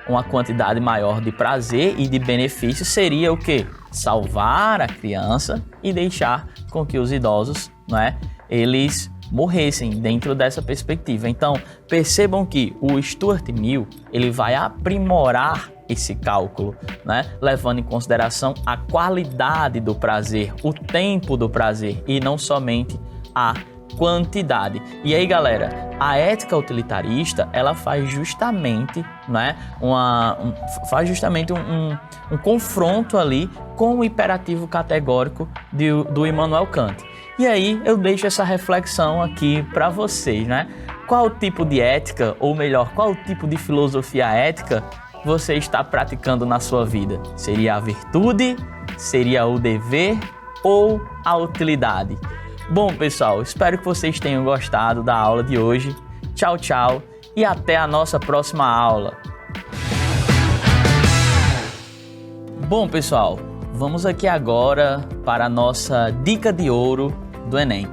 uma quantidade maior de prazer e de benefício seria o quê? Salvar a criança e deixar com que os idosos, não é, eles morressem dentro dessa perspectiva. Então, percebam que o Stuart Mill, ele vai aprimorar esse cálculo, né? Levando em consideração a qualidade do prazer, o tempo do prazer e não somente a quantidade. E aí, galera, a ética utilitarista, ela faz justamente, né, um confronto ali com o imperativo categórico do Immanuel Kant. E aí eu deixo essa reflexão aqui para vocês, né? Qual tipo de ética, ou melhor, qual tipo de filosofia ética você está praticando na sua vida? Seria a virtude? Seria o dever? Ou a utilidade? Bom, pessoal, espero que vocês tenham gostado da aula de hoje. Tchau, tchau e até a nossa próxima aula. Bom, pessoal, vamos aqui agora para a nossa dica de ouro do Enem.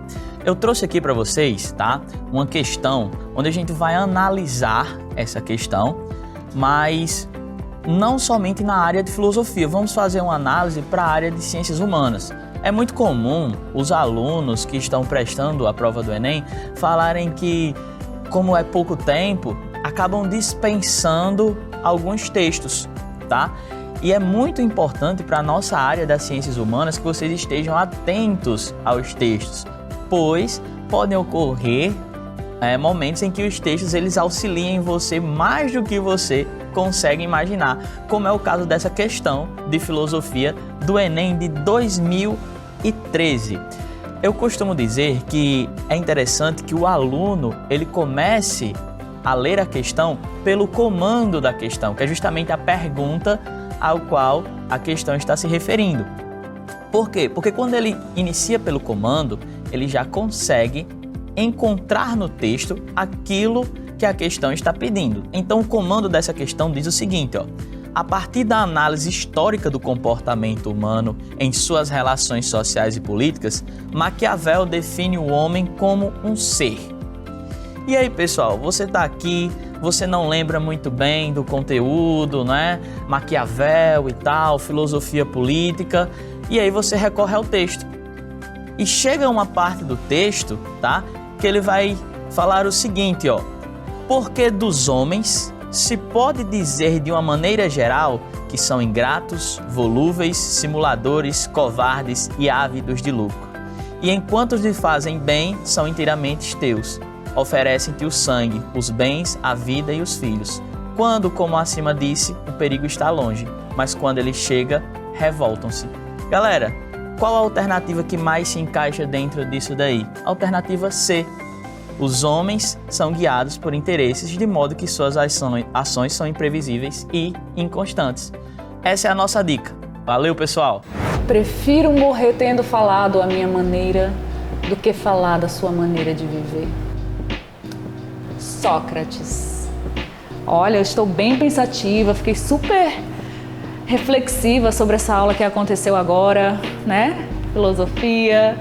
Eu trouxe aqui para vocês, tá, uma questão onde a gente vai analisar essa questão, mas não somente na área de filosofia, vamos fazer uma análise para a área de ciências humanas. É muito comum os alunos que estão prestando a prova do Enem falarem que, como é pouco tempo, acabam dispensando alguns textos, tá? E é muito importante para a nossa área das ciências humanas que vocês estejam atentos aos textos, pois podem ocorrer momentos em que os textos eles auxiliem você mais do que você consegue imaginar, como é o caso dessa questão de filosofia do Enem de 2013. Eu costumo dizer que é interessante que o aluno ele comece a ler a questão pelo comando da questão, que é justamente a pergunta ao qual a questão está se referindo. Por quê? Porque quando ele inicia pelo comando, ele já consegue encontrar no texto aquilo que a questão está pedindo. Então, o comando dessa questão diz o seguinte, ó: a partir da análise histórica do comportamento humano em suas relações sociais e políticas, Maquiavel define o homem como um ser. E aí, pessoal, você está aqui, você não lembra muito bem do conteúdo, né? Maquiavel e tal, filosofia política, e aí você recorre ao texto. E chega uma parte do texto, tá? Que ele vai falar o seguinte, ó: porque dos homens se pode dizer de uma maneira geral que são ingratos, volúveis, simuladores, covardes e ávidos de lucro. E enquanto lhe fazem bem, são inteiramente teus. Oferecem-te o sangue, os bens, a vida e os filhos. Quando, como acima disse, o perigo está longe, mas quando ele chega, revoltam-se. Galera, qual a alternativa que mais se encaixa dentro disso daí? Alternativa C. Os homens são guiados por interesses de modo que suas ações são imprevisíveis e inconstantes. Essa é a nossa dica. Valeu, pessoal! Prefiro morrer tendo falado a minha maneira do que falar da sua maneira de viver. Sócrates. Olha, eu estou bem pensativa, fiquei super reflexiva sobre essa aula que aconteceu agora, né? Filosofia.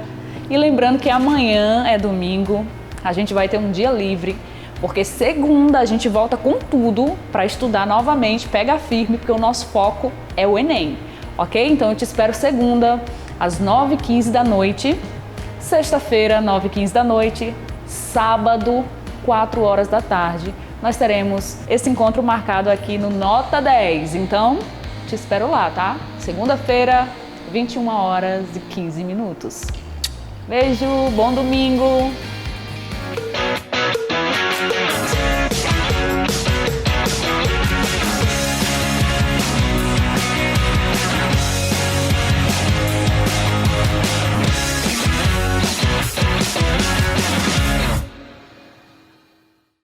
E lembrando que amanhã é domingo, a gente vai ter um dia livre, porque segunda a gente volta com tudo para estudar novamente, pega firme, porque o nosso foco é o Enem, ok? Então eu te espero segunda, às 9h15 da noite, sexta-feira, 9h15 da noite, sábado, 4 horas da tarde. Nós teremos esse encontro marcado aqui no Nota 10, então te espero lá, tá? Segunda-feira, 21h15. Beijo, bom domingo!